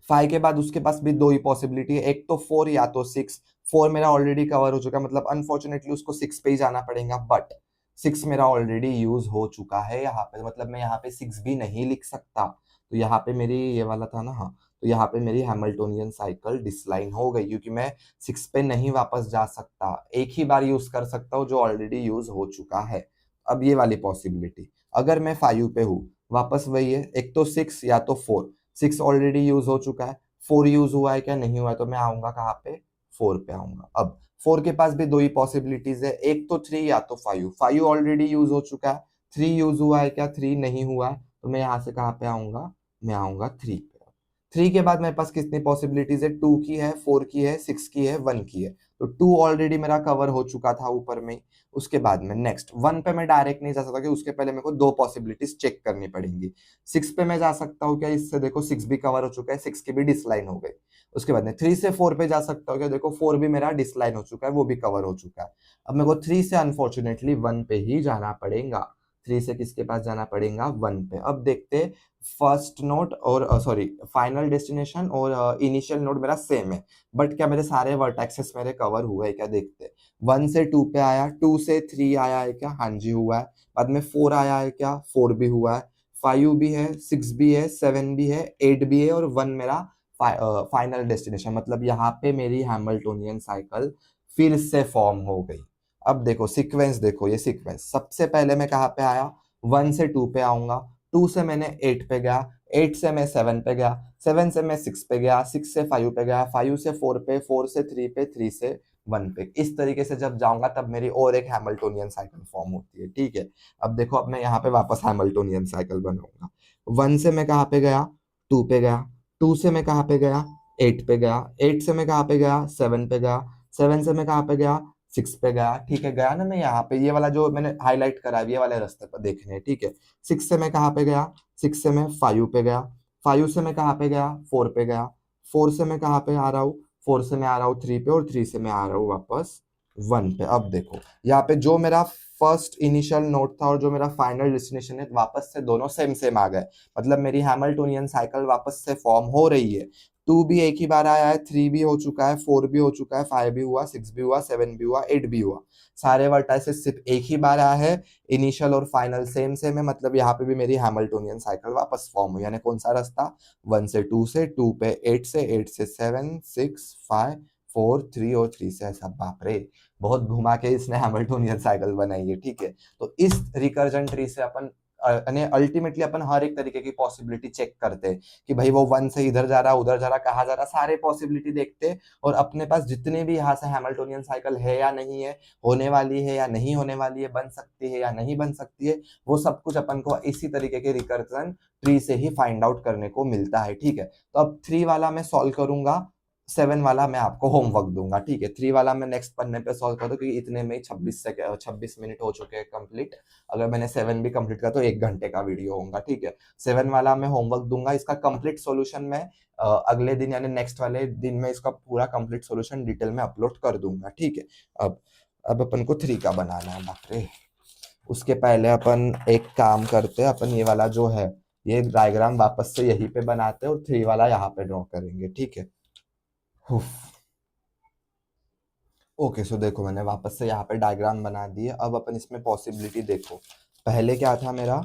5 के बाद उसके पास भी दो ही पॉसिबिलिटी है, एक तो 4 या तो 6। 4 मेरा ऑलरेडी कवर हो चुका है, मतलब अनफॉर्चुनेटली उसको 6 पे ही जाना पड़ेगा, बट 6 मेरा ऑलरेडी यूज हो चुका है यहाँ पे, मतलब मैं यहाँ पे 6 भी नहीं लिख सकता। तो यहाँ पे मेरी ये वाला था ना, हाँ, तो यहाँ पे मेरी हैमिल्टोनियन साइकिल डिसलाइन हो गई क्योंकि मैं 6 पे नहीं वापस जा सकता, एक ही बार यूज कर सकता हूँ जो ऑलरेडी यूज हो चुका है। अब ये वाली पॉसिबिलिटी, अगर मैं 5 पे हूँ, वापस वही है, एक तो 6 या तो 4। 6 ऑलरेडी यूज हो चुका है, 4 यूज हुआ है क्या? नहीं हुआ है, तो मैं आऊंगा कहाँ पे? 4 पे आऊंगा। अब 4 के पास भी दो ही पॉसिबिलिटीज है, एक तो 3 या तो 5। 5 ऑलरेडी यूज हो चुका है, 3 यूज हुआ है क्या? 3 नहीं हुआ है, तो मैं यहाँ से कहाँ पे आऊंगा? मैं आऊंगा 3 पे। 3 के बाद मेरे पास कितनी पॉसिबिलिटीज है? 2 की है, 4 की है, 6 की है, 1 की है। तो 2 ऑलरेडी मेरा कवर हो चुका था ऊपर में। उसके बाद में नेक्स्ट 1 पे मैं डायरेक्ट नहीं जा सकता कि उसके पहले मेरे को दो पॉसिबिलिटीज चेक करनी पड़ेंगी। 6 पे मैं जा सकता हूँ क्या? इससे देखो 6 भी कवर हो चुका है, 6 की भी डिसलाइन हो गई। उसके बाद में 3 से 4 पे जा सकता हूँ क्या? देखो 4 भी मेरा डिसलाइन हो चुका है, वो भी कवर हो चुका है। अब मेरे को 3 से अनफॉर्चुनेटली 1 पे ही जाना पड़ेगा। 3 से किसके पास जाना पड़ेगा? 1 पे। अब देखते, फर्स्ट नोड और सॉरी फाइनल डेस्टिनेशन और इनिशियल नोड मेरा सेम है, बट क्या मेरे सारे वर्टेक्सेस मेरे कवर हुए हैं क्या? देखते, 1 से 2 पे आया, 2 से 3 आया है क्या? हाँ जी हुआ है। बाद में 4 आया है क्या? 4 भी हुआ है। 5 भी है, 6 भी है, 7 भी है, 8 भी है, और 1 मेरा फाइनल डेस्टिनेशन, मतलब यहाँ पे मेरी हैमिल्टोनियन साइकिल फिर से फॉर्म हो गई। अब देखो सीक्वेंस, देखो ये सीक्वेंस, सबसे पहले मैं कहाँ पे आया? 1 से 2 पे आऊंगा, 2 से मैंने 8 पे गया, 8 से मैं 7 पे गया, 7 से मैं 6 पे गया, 6 से 5 पे गया, 5 से 4 पे, 4 से 3 पे, 3 से 1 पे। इस तरीके से जब जाऊंगा तब मेरी और एक हैमिल्टोनियन साइकिल फॉर्म होती है। ठीक है, अब देखो, अब मैं यहाँ पे वापस हैमिल्टोनियन साइकिल बनाऊंगा। 1 से मैं कहाँ पे गया? 2 पे गया, 2 से मैं कहाँ पे गया, 8 पे गया, 8 से मैं कहाँ पे गया, 7 पे गया, 7 से मैं कहाँ पे गया, 6 पे गया, ठीक है, गया ना मैं यहाँ पे, ये वाला जो मैंने हाईलाइट करा है ये वाले रास्ते पर देखने हैं, ठीक है। 6 से मैं कहाँ पे गया, 6 से मैं 5 पे गया, 5 से मैं कहाँ पे गया, 4 पे गया, 4 से मैं कहाँ पे आ रहा हूँ, 4 से मैं आ रहा हूँ 3 पे, और 3 से मैं आ रहा हूँ वापस 1 पे। अब देखो यहाँ पे जो मेरा फर्स्ट इनिशियल नोट था और जो मेरा फाइनल डेस्टिनेशन है, वापस से दोनों सेम सेम आ गए, मतलब मेरी हैमिल्टोनियन साइकिल वापस से फॉर्म हो रही है। 2 भी एक ही बार आया है, 3 भी हो चुका है, 4 भी हो चुका है, 5 भी हुआ, 6 भी हुआ, 7 भी हुआ, 8 भी हुआ। सारे वर्टाइसेस सिर्फ एक ही बार आया है, इनिशियल और फाइनल सेम सेम है, मतलब यहाँ पे भी मेरी हैमिल्टोनियन साइकिल वापस फॉर्म हुई। यानी कौन सा रास्ता, 1 से 2 से, 2 पे 8 से, 8 से 7, 6, 5, 4, 3 और 3 से ऐसा। बाप रे, बहुत घुमा के इसने हैमिल्टोनियन साइकिल बनाई है, ठीक है। तो इस रिकर्जन ट्री से अपन अल्टीमेटली अपन हर एक तरीके की पॉसिबिलिटी चेक करते हैं कि भाई वो 1 से इधर जा रहा, उधर जा रहा, कहाँ जा रहा, सारे पॉसिबिलिटी देखते हैं, और अपने पास जितने भी यहाँ से हैमिल्टोनियन साइकिल है या नहीं है, होने वाली है या नहीं होने वाली है, बन सकती है या नहीं बन सकती है, वो सब कुछ अपन को इसी तरीके के रिकर्जन ट्री से ही फाइंड आउट करने को मिलता है, ठीक है। तो अब 3 वाला मैं सॉल्व करूंगा, 7 वाला मैं आपको होमवर्क दूंगा, ठीक है। 3 वाला मैं नेक्स्ट पन्ने पे सॉल्व कर दूं, क्योंकि इतने में ही 26 मिनट हो चुके हैं कंप्लीट। अगर मैंने 7 भी कंप्लीट किया तो 1 घंटे का वीडियो होगा, ठीक है। 7 वाला मैं होमवर्क दूंगा, इसका कंप्लीट सॉल्यूशन मैं अगले दिन यानी नेक्स्ट वाले दिन में इसका पूरा कंप्लीट सॉल्यूशन डिटेल में अपलोड कर दूंगा, ठीक है। अब अब अपन को 3 का बनाना है, बाप रे। उसके पहले अपन एक काम करते हैं, अपन ये वाला जो है ये डायग्राम वापस से यहीं पे बनाते हैं और 3 वाला यहाँ पे ड्रॉ करेंगे, ठीक है। ओके, सो देखो मैंने वापस से यहाँ पे डायग्राम बना दिए। अब अपन इसमें पॉसिबिलिटी देखो, पहले क्या था मेरा,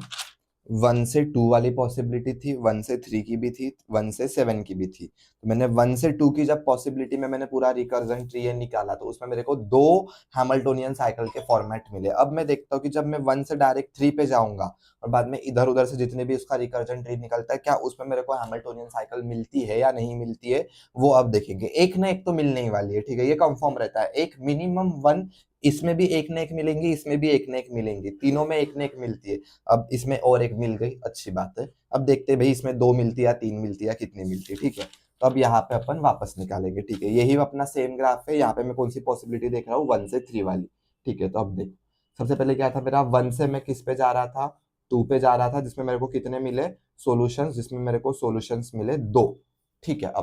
1 से 2 वाली पॉसिबिलिटी थी, 1 से 3 की भी थी, 1 से 7 की भी थी। तो मैंने 1 से 2 की जब पॉसिबिलिटी में मैंने पूरा रिकर्जन ट्री निकाला, तो उसमें मेरे को 2 हैमिल्टोनियन साइकिल के फॉर्मेट मिले। अब मैं देखता हूँ कि जब मैं 1 से डायरेक्ट 3 पे जाऊंगा और बाद में इधर उधर से जितने भी उसका रिकर्जन ट्री निकलता है, क्या उसमें मेरे को हैमिल्टोनियन साइकिल मिलती है या नहीं मिलती है, वो अब देखेंगे। एक ना एक तो मिलने ही वाली है, ठीक है, ये कंफर्म रहता है। एक मिनिमम 1, इसमें भी एक ना एक मिलेंगी, इसमें भी एक ना एक मिलेंगी, तीनों में एक ना एक मिलती है। अब इसमें और एक मिल गई, अच्छी बात है। अब देखते हैं भाई इसमें 2 मिलती है या 3 मिलती है या कितनी मिलती है, ठीक है। तो अब यहाँ पे अपन वापस निकालेंगे, ठीक है। यही अपना सेम ग्राफ है, यहाँ पे मैं कौन सी पॉसिबिलिटी देख रहा हूँ, 1 से 3 वाली, ठीक है। तो अब देख, सबसे पहले क्या था मेरा, 1 से मैं किस पे जा रहा था, 2 पे जा रहा था, जिसमें मेरे को कितने मिले सॉल्यूशंस, जिसमें मेरे को सॉल्यूशंस मिले 2, ठीक है।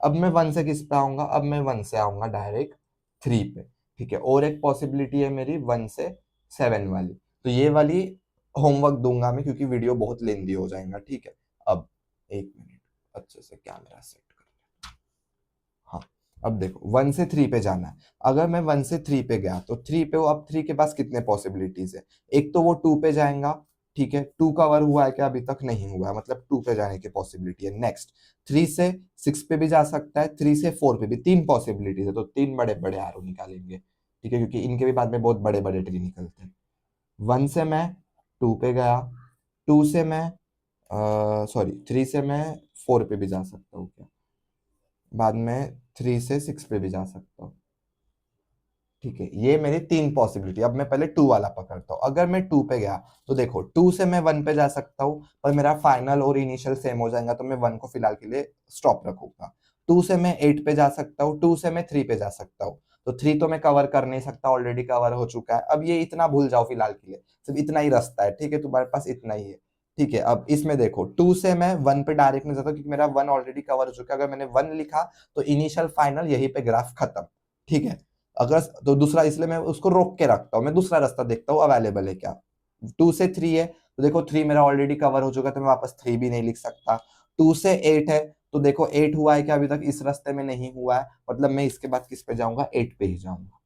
अब मैं 1 से किस पे आऊंगा, अब मैं 1 से आऊंगा डायरेक्ट 3 पे, ठीक है। और एक पॉसिबिलिटी है मेरी 1 से 7 वाली, तो ये वाली होमवर्क दूंगा मैं, क्योंकि वीडियो बहुत लेंदी हो जाएगा, ठीक है। अब 1 मिनट, अच्छे से कैमरा सेट कर, हाँ। अब देखो 1 से 3 पे जाना है। अगर मैं 1 से 3 पे गया तो 3 पे, अब 3 के पास कितने पॉसिबिलिटीज है, एक तो वो 2 पे जाएगा, ठीक है। 2 कवर हुआ है क्या, अभी तक नहीं हुआ है, मतलब 2 पे जाने की पॉसिबिलिटी है। नेक्स्ट 3 से 6 पे भी जा सकता है, 3 से 4 पे भी, 3 पॉसिबिलिटीज है, तो 3 बड़े बड़े आरो निकालेंगे, ठीक है, क्योंकि इनके भी बाद में बहुत बड़े बड़े ट्री निकलते हैं। 1 से मैं 2 पे गया, 2 से मैं सॉरी 3 से मैं 4 पे भी जा सकता हूँ क्या, बाद में 3 से 6 पे भी जा सकता हूँ, ठीक है। ये मेरी 3 पॉसिबिलिटी। अब मैं पहले 2 वाला पकड़ता हूँ। अगर मैं 2 पे गया तो देखो 2 से मैं 1 पे जा सकता हूँ, पर मेरा फाइनल और इनिशियल सेम हो जाएगा, तो मैं 1 को फिलहाल के लिए स्टॉप रखूंगा। 2 से मैं 8 पे जा सकता हूँ, 2 से मैं 3 पे जा सकता हूँ, तो 3 तो मैं कवर कर नहीं सकता, ऑलरेडी कवर हो चुका है। अब ये इतना भूल जाओ फिलहाल के लिए, सिर्फ इतना ही रास्ता है, ठीक है, तुम्हारे पास इतना ही है, ठीक है। अब इसमें देखो 2 से मैं 1 पे डायरेक्ट नहीं जाता, क्योंकि मेरा 1 ऑलरेडी कवर हो चुका है। अगर मैंने 1 लिखा तो इनिशियल फाइनल यहीं पे ग्राफ खत्म, ठीक है। अगर तो दूसरा, इसलिए मैं उसको रोक के रखता हूँ, मैं दूसरा रास्ता देखता हूँ अवेलेबल है क्या। 2 से 3 है तो देखो 3 मेरा ऑलरेडी कवर हो चुका है, तो मैं वापस 3 भी नहीं लिख सकता। 2 से 8 है तो देखो 8 हुआ है क्या, अभी तक इस रास्ते में नहीं हुआ है, मतलब मैं इसके बाद किस पे जाऊंगा, 8 पे ही जाऊंगा।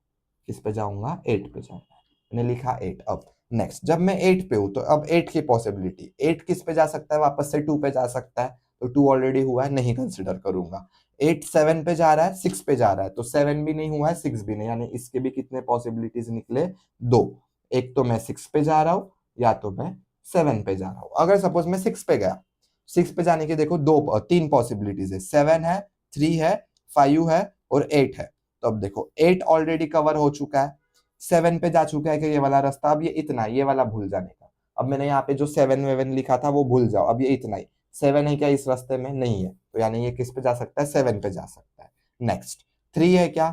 किस पे जाऊंगा, 8 पे जाऊंगा। मैंने लिखा 8। अब नेक्स्ट, जब मैं 8 पे हूं तो अब 8 की पॉसिबिलिटी, 8 किस पे जा सकता है, वापस से 2 पे जा सकता है, तो 2 ऑलरेडी हुआ है, नहीं कंसिडर करूंगा। 8 7 पे जा रहा है, 6 पे जा रहा है, तो 7 भी नहीं हुआ है, 6 भी नहीं, यानी इसके भी कितने पॉसिबिलिटीज निकले, 2। एक तो मैं 6 पे जा रहा हूं, या तो मैं 7 पे जा रहा हूं। अगर सपोज मैं 6 पे गया, 6 पे जाने के देखो 3 पॉसिबिलिटीज है, 7 है, 3 है, 5 है और 8 है। तो अब देखो 8 ऑलरेडी कवर हो चुका है, 7 पे जा चुका है कि ये वाला रास्ता, अब ये इतना, ये वाला भूल जाने का। अब मैंने यहाँ पे जो 7 वेवन लिखा था वो भूल जाओ, अब ये इतना ही, 7 है क्या इस रास्ते में, नहीं है। तो यानी ये किस पे जा सकता है, 7 पे जा सकता है। नेक्स्ट 3 है क्या,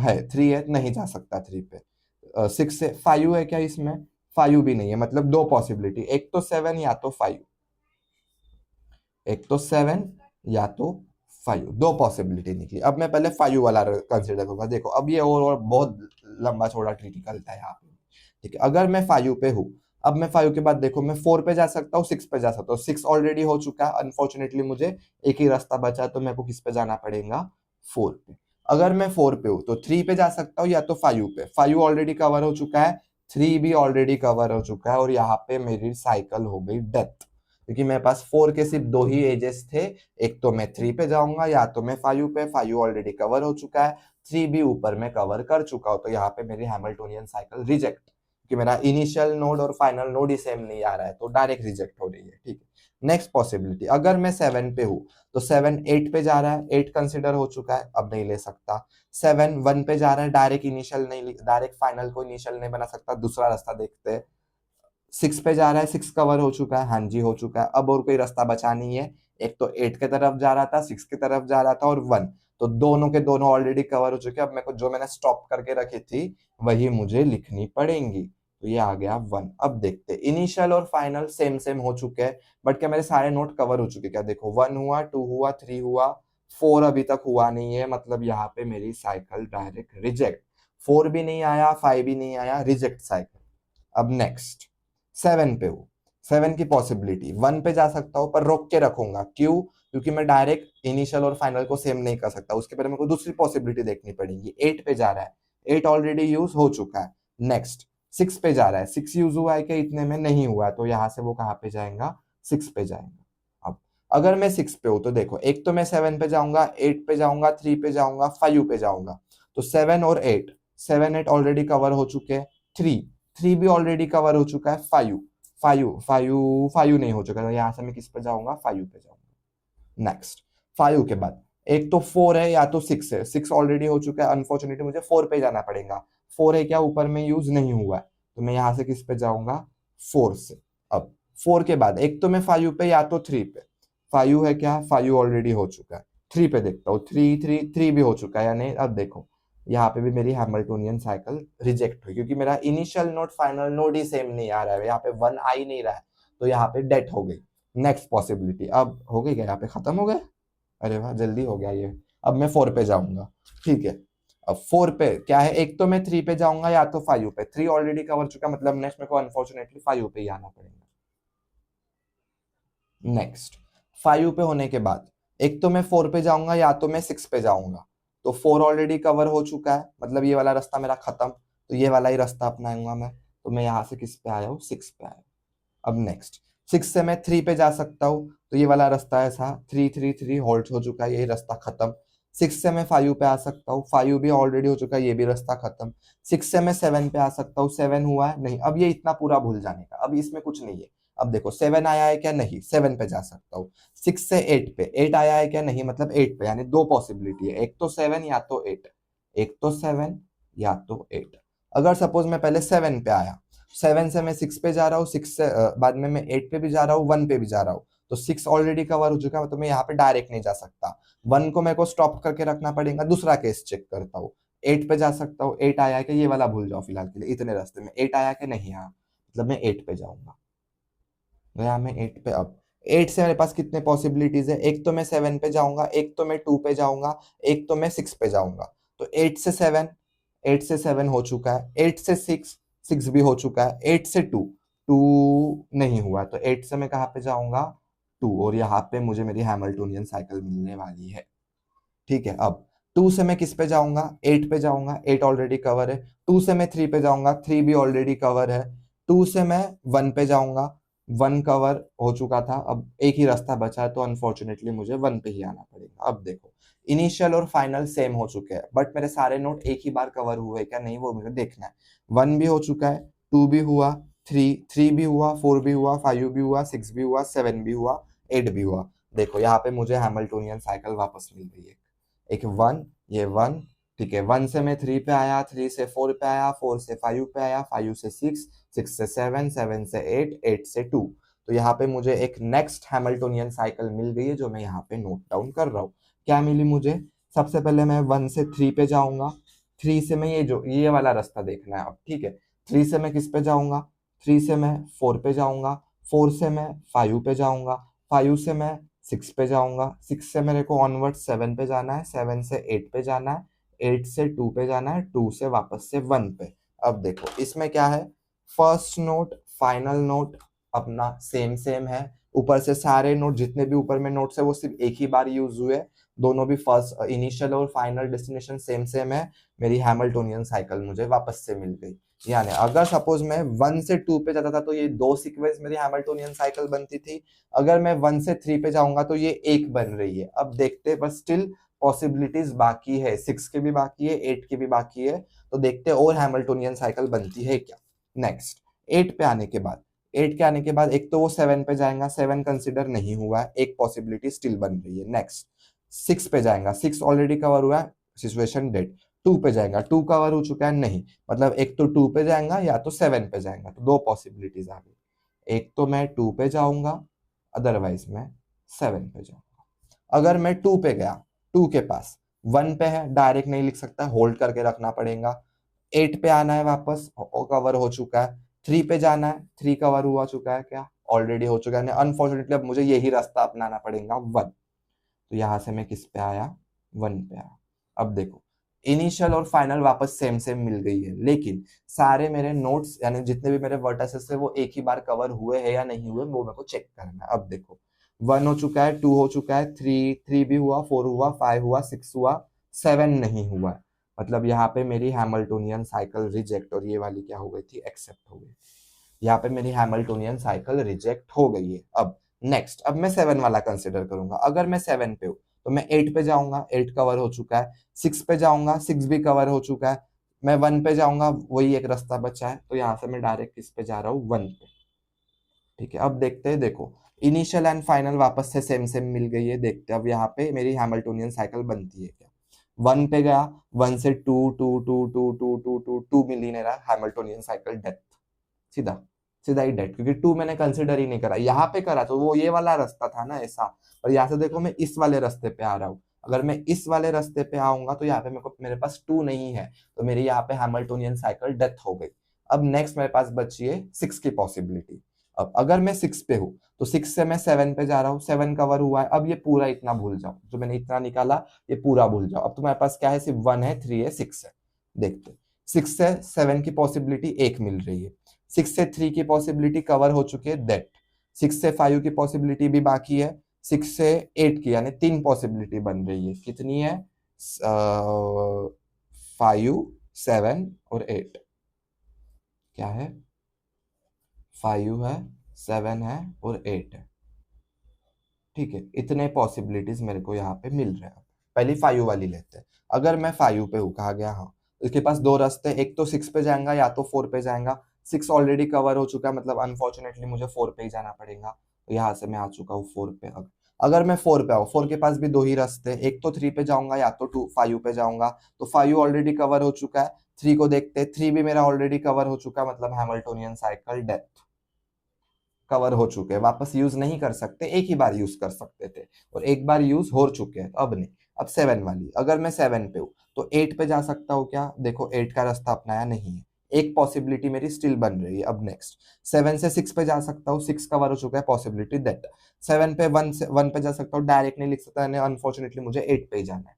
है 3 है, नहीं जा सकता 3 पे। 6 है, 5 है क्या इसमें, 5 भी नहीं है, मतलब दो पॉसिबिलिटी, एक तो 7 या तो 5, एक तो 7 या तो 5, दो पॉसिबिलिटी निकली। अब मैं पहले 5 वाला कंसिडर करूंगा। देखो अब ये और बहुत लंबा चौड़ा क्रिटिकल था यहाँ पे। ठीक है, अगर मैं 5 पे हूँ, अब मैं 5 के बाद देखो मैं 4 पे जा सकता हूँ, 6 पे जा सकता हूँ। 6 ऑलरेडी हो चुका है, अनफॉर्चुनेटली मुझे एक ही रास्ता बचा, तो मेरे को किस पे जाना पड़ेगा, 4 पे। अगर मैं 4 पे हूँ तो 3 पे जा सकता हूँ या तो 5 पे। 5 ऑलरेडी कवर हो चुका है, 3 भी ऑलरेडी कवर हो चुका है, और यहाँ पे मेरी साइकिल हो गई डेथ, क्योंकि मेरे पास 4 के सिर्फ दो ही एजेस थे। एक तो मैं 3 पे जाऊंगा या तो मैं 5 पे। 5 ऑलरेडी कवर हो चुका है, 3 भी ऊपर में कवर कर चुका हूं, तो यहाँ पे मेरी हैमिल्टोनियन साइकिल रिजेक्ट, क्योंकि मेरा इनिशियल नोड और फाइनल नोड ही सेम नहीं आ रहा है, तो डायरेक्ट रिजेक्ट हो रही है। ठीक है, नेक्स्ट पॉसिबिलिटी, अगर मैं 7 पे हूँ तो 7 8 पे जा रहा है, 8 कंसिडर हो चुका है, अब नहीं ले सकता। 7 1 पे जा रहा है, डायरेक्ट इनिशियल नहीं, डायरेक्ट फाइनल को इनिशियल नहीं बना सकता, दूसरा रास्ता देखते हैं। 6 पे जा रहा है, 6 कवर हो चुका है, हाँ जी हो चुका है, अब और कोई रास्ता बचा नहीं है। एक तो 8 के तरफ जा रहा था, 6 की तरफ जा रहा था, और 1, तो दोनों के दोनों ऑलरेडी कवर हो चुके हैं। अब मेरे को जो मैंने स्टॉप करके रखी थी वही मुझे लिखनी पड़ेंगी, तो ये आ गया 1। अब देखते इनिशियल और फाइनल सेम सेम हो चुके हैं, बट क्या मेरे सारे नोट कवर हो चुके हैं क्या, देखो 1 हुआ, 2 हुआ, 3 हुआ, 4 अभी तक हुआ नहीं है, मतलब यहाँ पे मेरी साइकिल डायरेक्ट रिजेक्ट। 4 भी नहीं आया, 5 भी नहीं आया, रिजेक्ट साइकिल। अब नेक्स्ट 7 पे हूँ, 7 की पॉसिबिलिटी 1 पे जा सकता हूँ, पर रोक के रखूंगा, क्यों, क्योंकि मैं डायरेक्ट इनिशियल और फाइनल को सेम नहीं कर सकता, उसके पहले मेरे को दूसरी पॉसिबिलिटी देखनी पड़ेगी। 8 पे जा रहा है, 8 ऑलरेडी यूज हो चुका है। नेक्स्ट 6 पे जा रहा है, 6 यूज हुआ है क्या, इतने में नहीं हुआ है, तो यहां से वो कहाँ पे जाएगा, 6 पे जाएगा। अब अगर मैं 6 पे हूँ तो देखो, एक तो मैं 7 पे जाऊंगा, 8 पे जाऊंगा, 3 पे जाऊंगा, 5 पे जाऊंगा, तो 7 और 8, 7 8 ऑलरेडी कवर हो चुके हैं। 3 3 भी ऑलरेडी कवर हो चुका है। 5 5 5 5 नहीं हो चुका, तो यहाँ से मैं किस पे जाऊंगा, 5 पे जाऊंगा। नेक्स्ट 5 के बाद एक तो 4 है या तो 6 है, 6 ऑलरेडी हो चुका है, अनफॉर्चुनेटली मुझे 4 पे जाना पड़ेगा। 4 है क्या, ऊपर में यूज नहीं हुआ है, तो मैं यहाँ से किस पे जाऊंगा, 4 से। अब 4 के बाद एक तो मैं 5 पे या तो 3 पे। 5 है क्या, 5 ऑलरेडी हो चुका है। 3 पे देखता हूँ, 3 भी हो चुका है या नहीं। अब देखो यहाँ पे भी मेरी हैमिल्टोनियन साइकिल रिजेक्ट हुई, क्योंकि मेरा इनिशियल नोड फाइनल नोड ही सेम नहीं आ रहा है, यहाँ पे 1 आ ही नहीं रहा है, तो यहाँ पे डेथ हो गई। नेक्स्ट पॉसिबिलिटी अब हो गई क्या, यहाँ पे खत्म हो गया, अरे वाह जल्दी हो गया ये। अब मैं 4 पे जाऊंगा, ठीक है। अब 4 पे क्या है, एक तो मैं 3 पे जाऊंगा या तो 5 पे। 3 ऑलरेडी कवर चुका, मतलब नेक्स्ट मेरे को अनफॉर्चुनेटली 5 पे ही आना पड़ेगा। नेक्स्ट 5 पे होने के बाद एक तो मैं 4 पे जाऊंगा या तो मैं 6 पे जाऊंगा, तो 4 ऑलरेडी कवर हो चुका है, मतलब ये वाला रास्ता मेरा खत्म, तो ये वाला ही रास्ता अपनाऊंगा मैं। तो मैं यहाँ से किस पे आया हूँ, 6 पे आया हूँ। अब नेक्स्ट 6 से मैं 3 पे जा सकता हूँ, तो ये वाला रास्ता ऐसा 3 होल्ड हो चुका है, यही रास्ता खत्म। 6 से मैं 5 पे आ सकता हूँ, 5 भी ऑलरेडी हो चुका है, ये भी रास्ता खत्म। 6 से मैं 7 पे आ सकता हूँ, 7 हुआ है नहीं, अब ये इतना पूरा भूल जाने का, अब इसमें कुछ नहीं है। अब देखो 7 आया है क्या, नहीं, 7 पे जा सकता हूँ। 6 से 8 पे, 8 आया है क्या, नहीं, मतलब 8 पे, यानी दो पॉसिबिलिटी है, एक तो 7 या तो 8, एक तो 7 या तो 8। अगर सपोज मैं पहले 7 पे आया, 7 से मैं 6 पे जा रहा हूँ, 6 से बाद में मैं 8 पे भी जा रहा हूँ, 1 पे भी जा रहा हूँ, तो 6 ऑलरेडी कवर हो चुका है, तो मैं यहाँ पे डायरेक्ट नहीं जा सकता। 1 को मेरे को स्टॉप करके रखना पड़ेगा, दूसरा केस चेक करता हूँ। 8 पे जा सकता हूँ, 8 आया है कि, ये वाला भूल जाओ फिलहाल के लिए, इतने रास्ते में 8 आया कि नहीं आया, मतलब मैं 8 पे जाऊंगा। गया मैं 8 पे। अब 8 से मेरे पास कितने पॉसिबिलिटीज है, एक तो मैं 7 पे जाऊंगा, एक तो मैं 2 पे जाऊंगा, एक तो मैं 6 पे जाऊंगा। तो 8 से 7, 8 से 7 हो चुका है, 8 से 6, 6 भी हो चुका है, 8 से 2, 2 नहीं हुआ, तो 8 से मैं कहाँ पे जाऊंगा, 2, और यहाँ पे मुझे मेरी हैमिल्टोनियन साइकिल मिलने वाली है। ठीक है, अब 2 से मैं किस पे जाऊंगा, 8 पे जाऊंगा, 8 ऑलरेडी कवर है। 2 से मैं 3 पे जाऊंगा, 3 भी ऑलरेडी कवर है। 2 से मैं 1 पे जाऊंगा, 1 कवर हो चुका था, अब एक ही रास्ता बचा है, तो अनफॉर्चुनेटली मुझे 1 पे ही आना पड़ेगा। अब देखो इनिशियल और फाइनल सेम हो चुके हैं, बट मेरे सारे नोट एक ही बार कवर हुए क्या, नहीं, वो मुझे देखना है। 1 भी हो चुका है, 2 भी हुआ, 3 भी हुआ, 4 भी हुआ, 5 भी हुआ, 6 भी हुआ, 7 भी हुआ, 8 भी हुआ। देखो यहाँ पे मुझे हैमिल्टोनियन साइकिल वापस मिल गई है, एक 1, ये 1, ठीक है। 1 से मैं 3 पे आया, 3 से 4 पे आया, 4 से 5 पे आया, 5 से 6, 6 से 7, 7 से 8, 8 से 2, तो यहाँ पे मुझे एक नेक्स्ट हैमिल्टोनियन साइकिल मिल गई है जो मैं यहाँ पे नोट डाउन कर रहा हूँ। क्या मिली मुझे? सबसे पहले मैं 1 से 3 पे जाऊंगा, 3 से मैं ये वाला रास्ता देखना है अब, ठीक है। 3 से मैं किस पे जाऊंगा? 3 से मैं 4 पे जाऊंगा, 4 से मैं 5 पे जाऊंगा, 5 से मैं 6 पे जाऊंगा, 6 से मेरे को ऑनवर्ड 7 पे जाना है, 7 से 8 पे जाना है, 8 से 2 पे जाना है, 2 से वापस से 1 पे। अब देखो इसमें क्या है, फर्स्ट नोट फाइनल नोट अपना सेम सेम है। ऊपर से सारे नोट जितने भी ऊपर में नोट्स है वो सिर्फ एक ही बार यूज हुए, दोनों भी फर्स्ट इनिशियल और फाइनल डेस्टिनेशन सेम सेम है। मेरी हैमिल्टोनियन साइकिल मुझे वापस से मिल गई। यानी अगर सपोज मैं 1 से 2 पे जाता था तो ये 2 सीक्वेंस मेरी हैमिल्टोनियन साइकिल बनती थी। अगर मैं 1 से 3 पे जाऊंगा तो ये एक बन रही है। अब देखते हैं, बस स्टिल पॉसिबिलिटीज बाकी है, 6 के भी बाकी है, 8 के भी बाकी है। तो देखते हैं और हैमिल्टोनियन साइकिल बनती है क्या। नेक्स्ट 8 पे आने के बाद, 8 के आने के बाद एक तो वो 7 पे जाएगा, 7 कंसिडर नहीं हुआ है, एक पॉसिबिलिटी स्टिल बन रही है। नेक्स्ट 6 पे जाएगा, 6 ऑलरेडी कवर हुआ है, सिचुएशन डेड। 2 पे जाएगा, 2 कवर हो चुका है, नहीं, मतलब एक तो 2 पे जाएगा या तो 7 पे जाएगा, तो दो पॉसिबिलिटीज आ गई। एक तो मैं 2 पे जाऊंगा, अदरवाइज मैं 7 पे जाऊंगा। अगर मैं 2 पे गया, 2 के पास 1 पे है, डायरेक्ट नहीं लिख सकता, होल्ड करके रखना पड़ेगा। 8 पे आना है वापस, कवर हो चुका है। 3 पे जाना है, 3 कवर हुआ चुका है क्या? ऑलरेडी हो चुका है। अनफॉर्चुनेटली अब मुझे यही रास्ता अपनाना पड़ेगा 1। तो यहां से मैं किस पे आया? 1 पे आया। अब देखो इनिशियल और फाइनल वापस सेम सेम मिल गई है, लेकिन सारे मेरे नोट्स यानी जितने भी मेरे वर्टिसेस है वो एक ही बार कवर हुए हैं या नहीं हुए, वो मेरे को चेक करना है। अब देखो 1 हो चुका है, 2 हो चुका है, 3 भी हुआ, 4 हुआ, 5 हुआ, 6 हुआ, 7 नहीं हुआ है। मतलब यहाँ पे मेरी हैमिल्टोनियन साइकिल रिजेक्ट, और ये वाली क्या हो गई थी? एक्सेप्ट हो गई। यहाँ पे मेरी हैमिल्टोनियन साइकिल रिजेक्ट हो गई है। अब नेक्स्ट, अब मैं 7 वाला कंसिडर करूंगा। अगर मैं 7 पे हूँ तो मैं 8 पे जाऊंगा, 8 कवर हो चुका है। 6 पे जाऊंगा, 6 भी कवर हो चुका है। मैं 1 पे जाऊंगा, वही एक रास्ता बचा है, तो यहाँ से मैं डायरेक्ट किस पे जा रहा हूँ? 1 पे। ठीक है, अब देखते हैं, देखो इनिशियल एंड फाइनल वापस से सेम सेम मिल गई है। देखते हैं अब यहाँ पे मेरी हैमिल्टोनियन साइकिल बनती है क्या। 1 पे गया, 1 से 2, 2, 2, 2, 2, 2, 2, 2 मिली मेरा हैमिल्टोनियन साइकिल डेथ। सीधा सीधा ही डेट, क्योंकि 2 मैंने कंसिडर ही नहीं करा। यहाँ पे करा तो वो ये वाला रास्ता था ना ऐसा, और यहाँ से देखो मैं इस वाले रास्ते पे आ रहा हूँ। अगर मैं इस वाले रास्ते पे आऊंगा तो यहाँ पे मेरे पास 2 नहीं है, तो मेरी यहाँ पे हैमिल्टोनियन साइकिल डेथ हो गई। अब नेक्स्ट मेरे पास बची है 6 की पॉसिबिलिटी। अब अगर मैं 6 पे हूँ तो 6 से मैं 7 पे जा रहा हूँ, 7 कवर हुआ है। अब ये पूरा इतना भूल जाओ, जो मैंने इतना निकाला ये पूरा भूल जाओ। अब तुम्हारे पास क्या है? सिर्फ 1 है, 3 है, 6 है। देखते 6 से 7 की पॉसिबिलिटी एक मिल रही है, 6 से 3 की पॉसिबिलिटी कवर हो चुकी है, दैट 6 से 5 की पॉसिबिलिटी भी बाकी है, 6 से 8 की, यानी 3 पॉसिबिलिटी बन रही है। कितनी है? 5, 7 और 8। क्या है? 5 है, 7 है और 8 है। ठीक है, इतने पॉसिबिलिटीज मेरे को यहाँ पे मिल रहे हैं। पहली 5 वाली लेते हैं। अगर मैं 5 पे हूँ, कहा गया, हाँ, इसके पास दो रास्ते, एक तो 6 पे जाएगा या तो 4 पे जाएगा। 6 ऑलरेडी कवर हो चुका है, मतलब अनफॉर्चुनेटली मुझे 4 पे ही जाना पड़ेगा। तो यहाँ से मैं आ चुका हूँ 4 पे। अगर मैं 4 पे आऊँ, 4 के पास भी दो ही रास्ते, एक तो 3 पे जाऊंगा या तो 5 पे जाऊंगा। तो 5 ऑलरेडी कवर हो चुका है, 3 को देखते हैं, 3 भी मेरा ऑलरेडी कवर हो चुका है, मतलब हैमिल्टोनियन साइकिल डेथ। कवर हो चुके हैं, वापस यूज नहीं कर सकते, एक ही बार यूज कर सकते थे, और एक बार यूज हो चुके हैं, तो अब नहीं। अब 7 वाली, अगर मैं 7 पे हूँ तो 8 पे जा सकता हूँ क्या? देखो 8 का रास्ता अपनाया नहीं है, एक पॉसिबिलिटी मेरी स्टिल बन रही है। अब नेक्स्ट 7 से 6 पे जा सकता हूँ, 6 कवर हो चुका है, पॉसिबिलिटी दैट। 7 पे 1 पे जा सकता हूँ, डायरेक्ट नहीं लिख सकता, अनफॉर्चुनेटली मुझे 8 पे ही जाना है।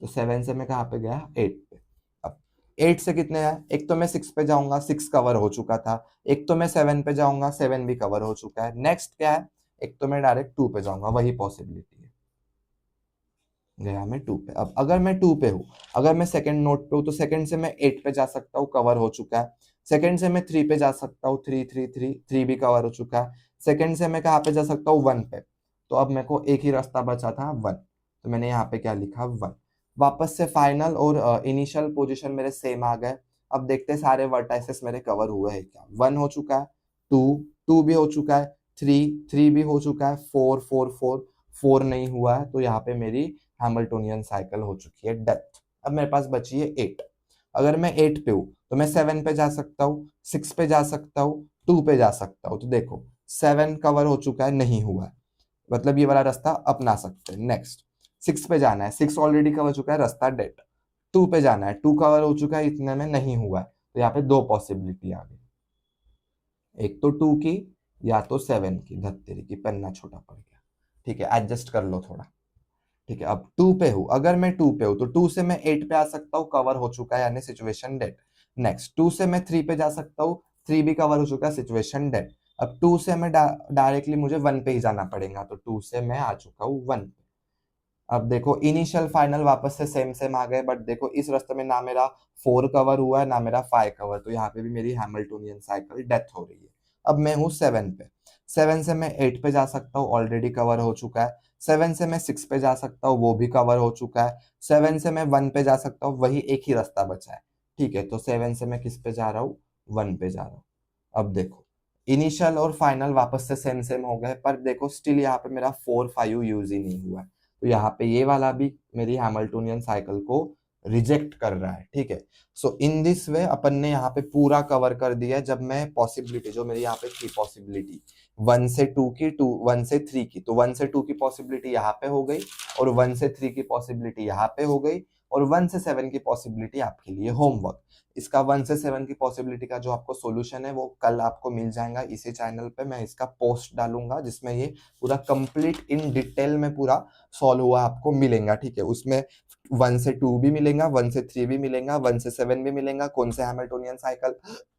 तो 7 से मैं कहाँ पे गया? 8 पे। अब 8 से कितने हैं? एक तो मैं 6 पे जाऊंगा, 6 कवर हो चुका था। एक तो मैं 7 पे जाऊंगा, 7 भी कवर हो चुका है। नेक्स्ट क्या है? एक तो मैं डायरेक्ट 2 पे जाऊंगा, वही पॉसिबिलिटी है। गया मैं 2 पे। अब अगर मैं 2 पे हूँ, अगर मैं सेकंड नोट पे हूँ तो सेकंड से मैं 8 पे जा सकता हूँ, कवर हो चुका है। सेकंड से मैं 3 पे जा सकता हूँ, 3 भी कवर हो चुका है। सेकंड से मैं कहाँ पे जा सकता हूँ? 1 पे। तो अब मेरे को एक ही रास्ता बचा था, 1। तो मैंने यहाँ पे क्या लिखा? 1। वापस से फाइनल और इनिशियल पोजीशन मेरे सेम आ गए। अब देखते हैं सारे वर्टाइसेस मेरे कवर हुए हैं क्या। 1 हो चुका है, 2 2 भी हो चुका है, 3 भी हो चुका है, 4 नहीं हुआ है, तो यहाँ पे मेरी हैमिल्टोनियन साइकिल हो चुकी है डेथ। अब मेरे पास बची है 8। अगर मैं 8 पे हूँ तो मैं 7 पे जा सकता हूँ, 6 पे जा सकता हूँ, 2 पे जा सकता हूँ। तो देखो 7 कवर हो चुका है, नहीं हुआ है, मतलब ये वाला रास्ता अपना सकते हैं। नेक्स्ट 6 पे जाना है, 6 ऑलरेडी कवर हो चुका है, रास्ता डेड। 2 पे जाना है, 2 कवर हो चुका है, इतने में नहीं हुआ है, तो यहाँ पे दो पॉसिबिलिटी आ गई, एक तो 2 की या तो 7 की। धत्तेरी की पन्ना छोटा पड़ गया, ठीक है, एडजस्ट कर लो थोड़ा। ठीक है, अब 2 पे हूं, अगर मैं 2 पे हूं तो 2 से मैं 8 पे आ सकता हूं, कवर हो चुका है यानी सिचुएशन डेड। नेक्स्ट 2 से मैं 3 पे जा सकता हूं, 3 भी कवर हो चुका है, सिचुएशन डेड। अब 2 से मैं डायरेक्टली मुझे 1 पे ही जाना पड़ेगा, तो 2 से मैं आ चुका हूँ 1 पे। अब देखो इनिशियल फाइनल वापस से सेम सेम आ गए, बट देखो इस रास्ते में ना मेरा 4 कवर हुआ है ना मेरा 5 कवर, तो यहाँ पे भी मेरी हैमिल्टोनियन साइकिल डेथ हो रही है। अब मैं हूँ 7 पे, 7 से मैं 8 पे जा सकता हूँ, ऑलरेडी कवर हो चुका है। 7 से मैं 6 पे जा सकता हूँ, वो भी कवर हो चुका है। 7 से मैं 1 पे जा सकता हूँ, वही एक ही रास्ता बचा है। ठीक है, तो 7 से मैं किस पे जा रहा हूँ, 1 पे जा रहा हूँ। अब देखो इनिशियल और फाइनल वापस से सेम सेम हो गए, पर देखो स्टिल यहाँ पे मेरा 4 5 यूज ही नहीं हुआ है, तो यहाँ पे ये वाला भी मेरी हैमिल्टोनियन साइकिल को रिजेक्ट कर रहा है। ठीक है, सो इन दिस वे अपन ने यहाँ पे पूरा कवर कर दिया है। जब मैं पॉसिबिलिटी जो मेरी यहाँ पे थी पॉसिबिलिटी 1 से 2 की, 1 से 3 की, तो 1 से 2 की पॉसिबिलिटी यहाँ पे हो गई, और 1 से 3 की पॉसिबिलिटी यहाँ पे हो गई, और 1 से 7 की पॉसिबिलिटी आपके लिए होमवर्क। इसका 1 से 7 की पॉसिबिलिटी का जो आपको सॉल्यूशन है वो कल आपको मिल जाएगा इसी चैनल पे। मैं इसका पोस्ट डालूंगा जिसमें ये पूरा कंप्लीट इन डिटेल में पूरा सॉल्व हुआ आपको मिलेगा। ठीक है, उसमें 1 से 2 भी मिलेगा, 1 से 3 भी मिलेगा, 1 से 7 भी मिलेगा, कौन से हैमिल्टोनियन साइकिल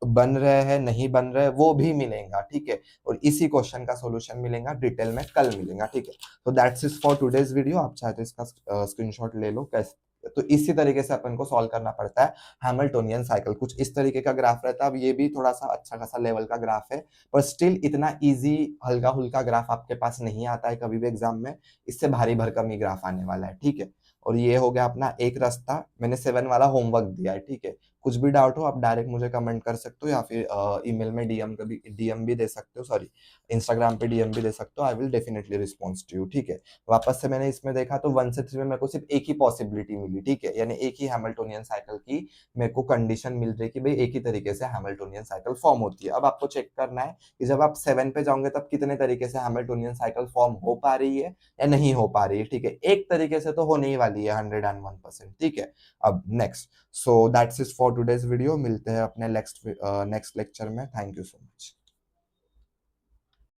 बन रहे हैं नहीं बन रहे वो भी मिलेगा। ठीक है, और इसी क्वेश्चन का सॉल्यूशन मिलेगा डिटेल में कल मिलेगा। ठीक है, तो that's it for today's video. आप चाहे तो इसका स्क्रीनशॉट ले लो। कैसे, तो इसी तरीके से अपन को सॉल्व करना पड़ता है हैमिल्टोनियन साइकिल। कुछ इस तरीके का ग्राफ रहता है। अब ये भी थोड़ा सा अच्छा खासा लेवल का ग्राफ है, पर स्टिल इतना इजी हल्का हुल्का ग्राफ आपके पास नहीं आता है कभी भी एग्जाम में। इससे भारी भरकम ही ग्राफ आने वाला है। ठीक है, और ये हो गया अपना एक रास्ता। मैंने 7 वाला होमवर्क दिया है। ठीक है, कुछ भी डाउट हो आप डायरेक्ट मुझे कमेंट कर सकते हो, या फिर ईमेल में डीएम भी दे सकते हो, सॉरी इंस्टाग्राम पे डीएम भी दे सकते हो। I will definitely response to you. ठीक है, वापस से मैंने इसमें देखा तो 1 से 3 में मेरे को सिर्फ एक ही पॉसिबिलिटी मिली। ठीक है, यानी एक ही हैमिल्टोनियन साइकिल की मेरे को कंडीशन मिल रही है कि भाई एक ही तरीके से हैमिल्टोनियन साइकिल फॉर्म होती है। अब आपको चेक करना है कि जब आप 7 पे जाओगे तब कितने तरीके से हैमिल्टोनियन साइकिल फॉर्म हो पा रही है या नहीं हो पा रही है। ठीक है, एक तरीके से तो होने ही वाली है 101%। ठीक है, अब next, so that's it for today's video. मिलते हैं अपने नेक्स्ट लेक्चर में। Thank you so much.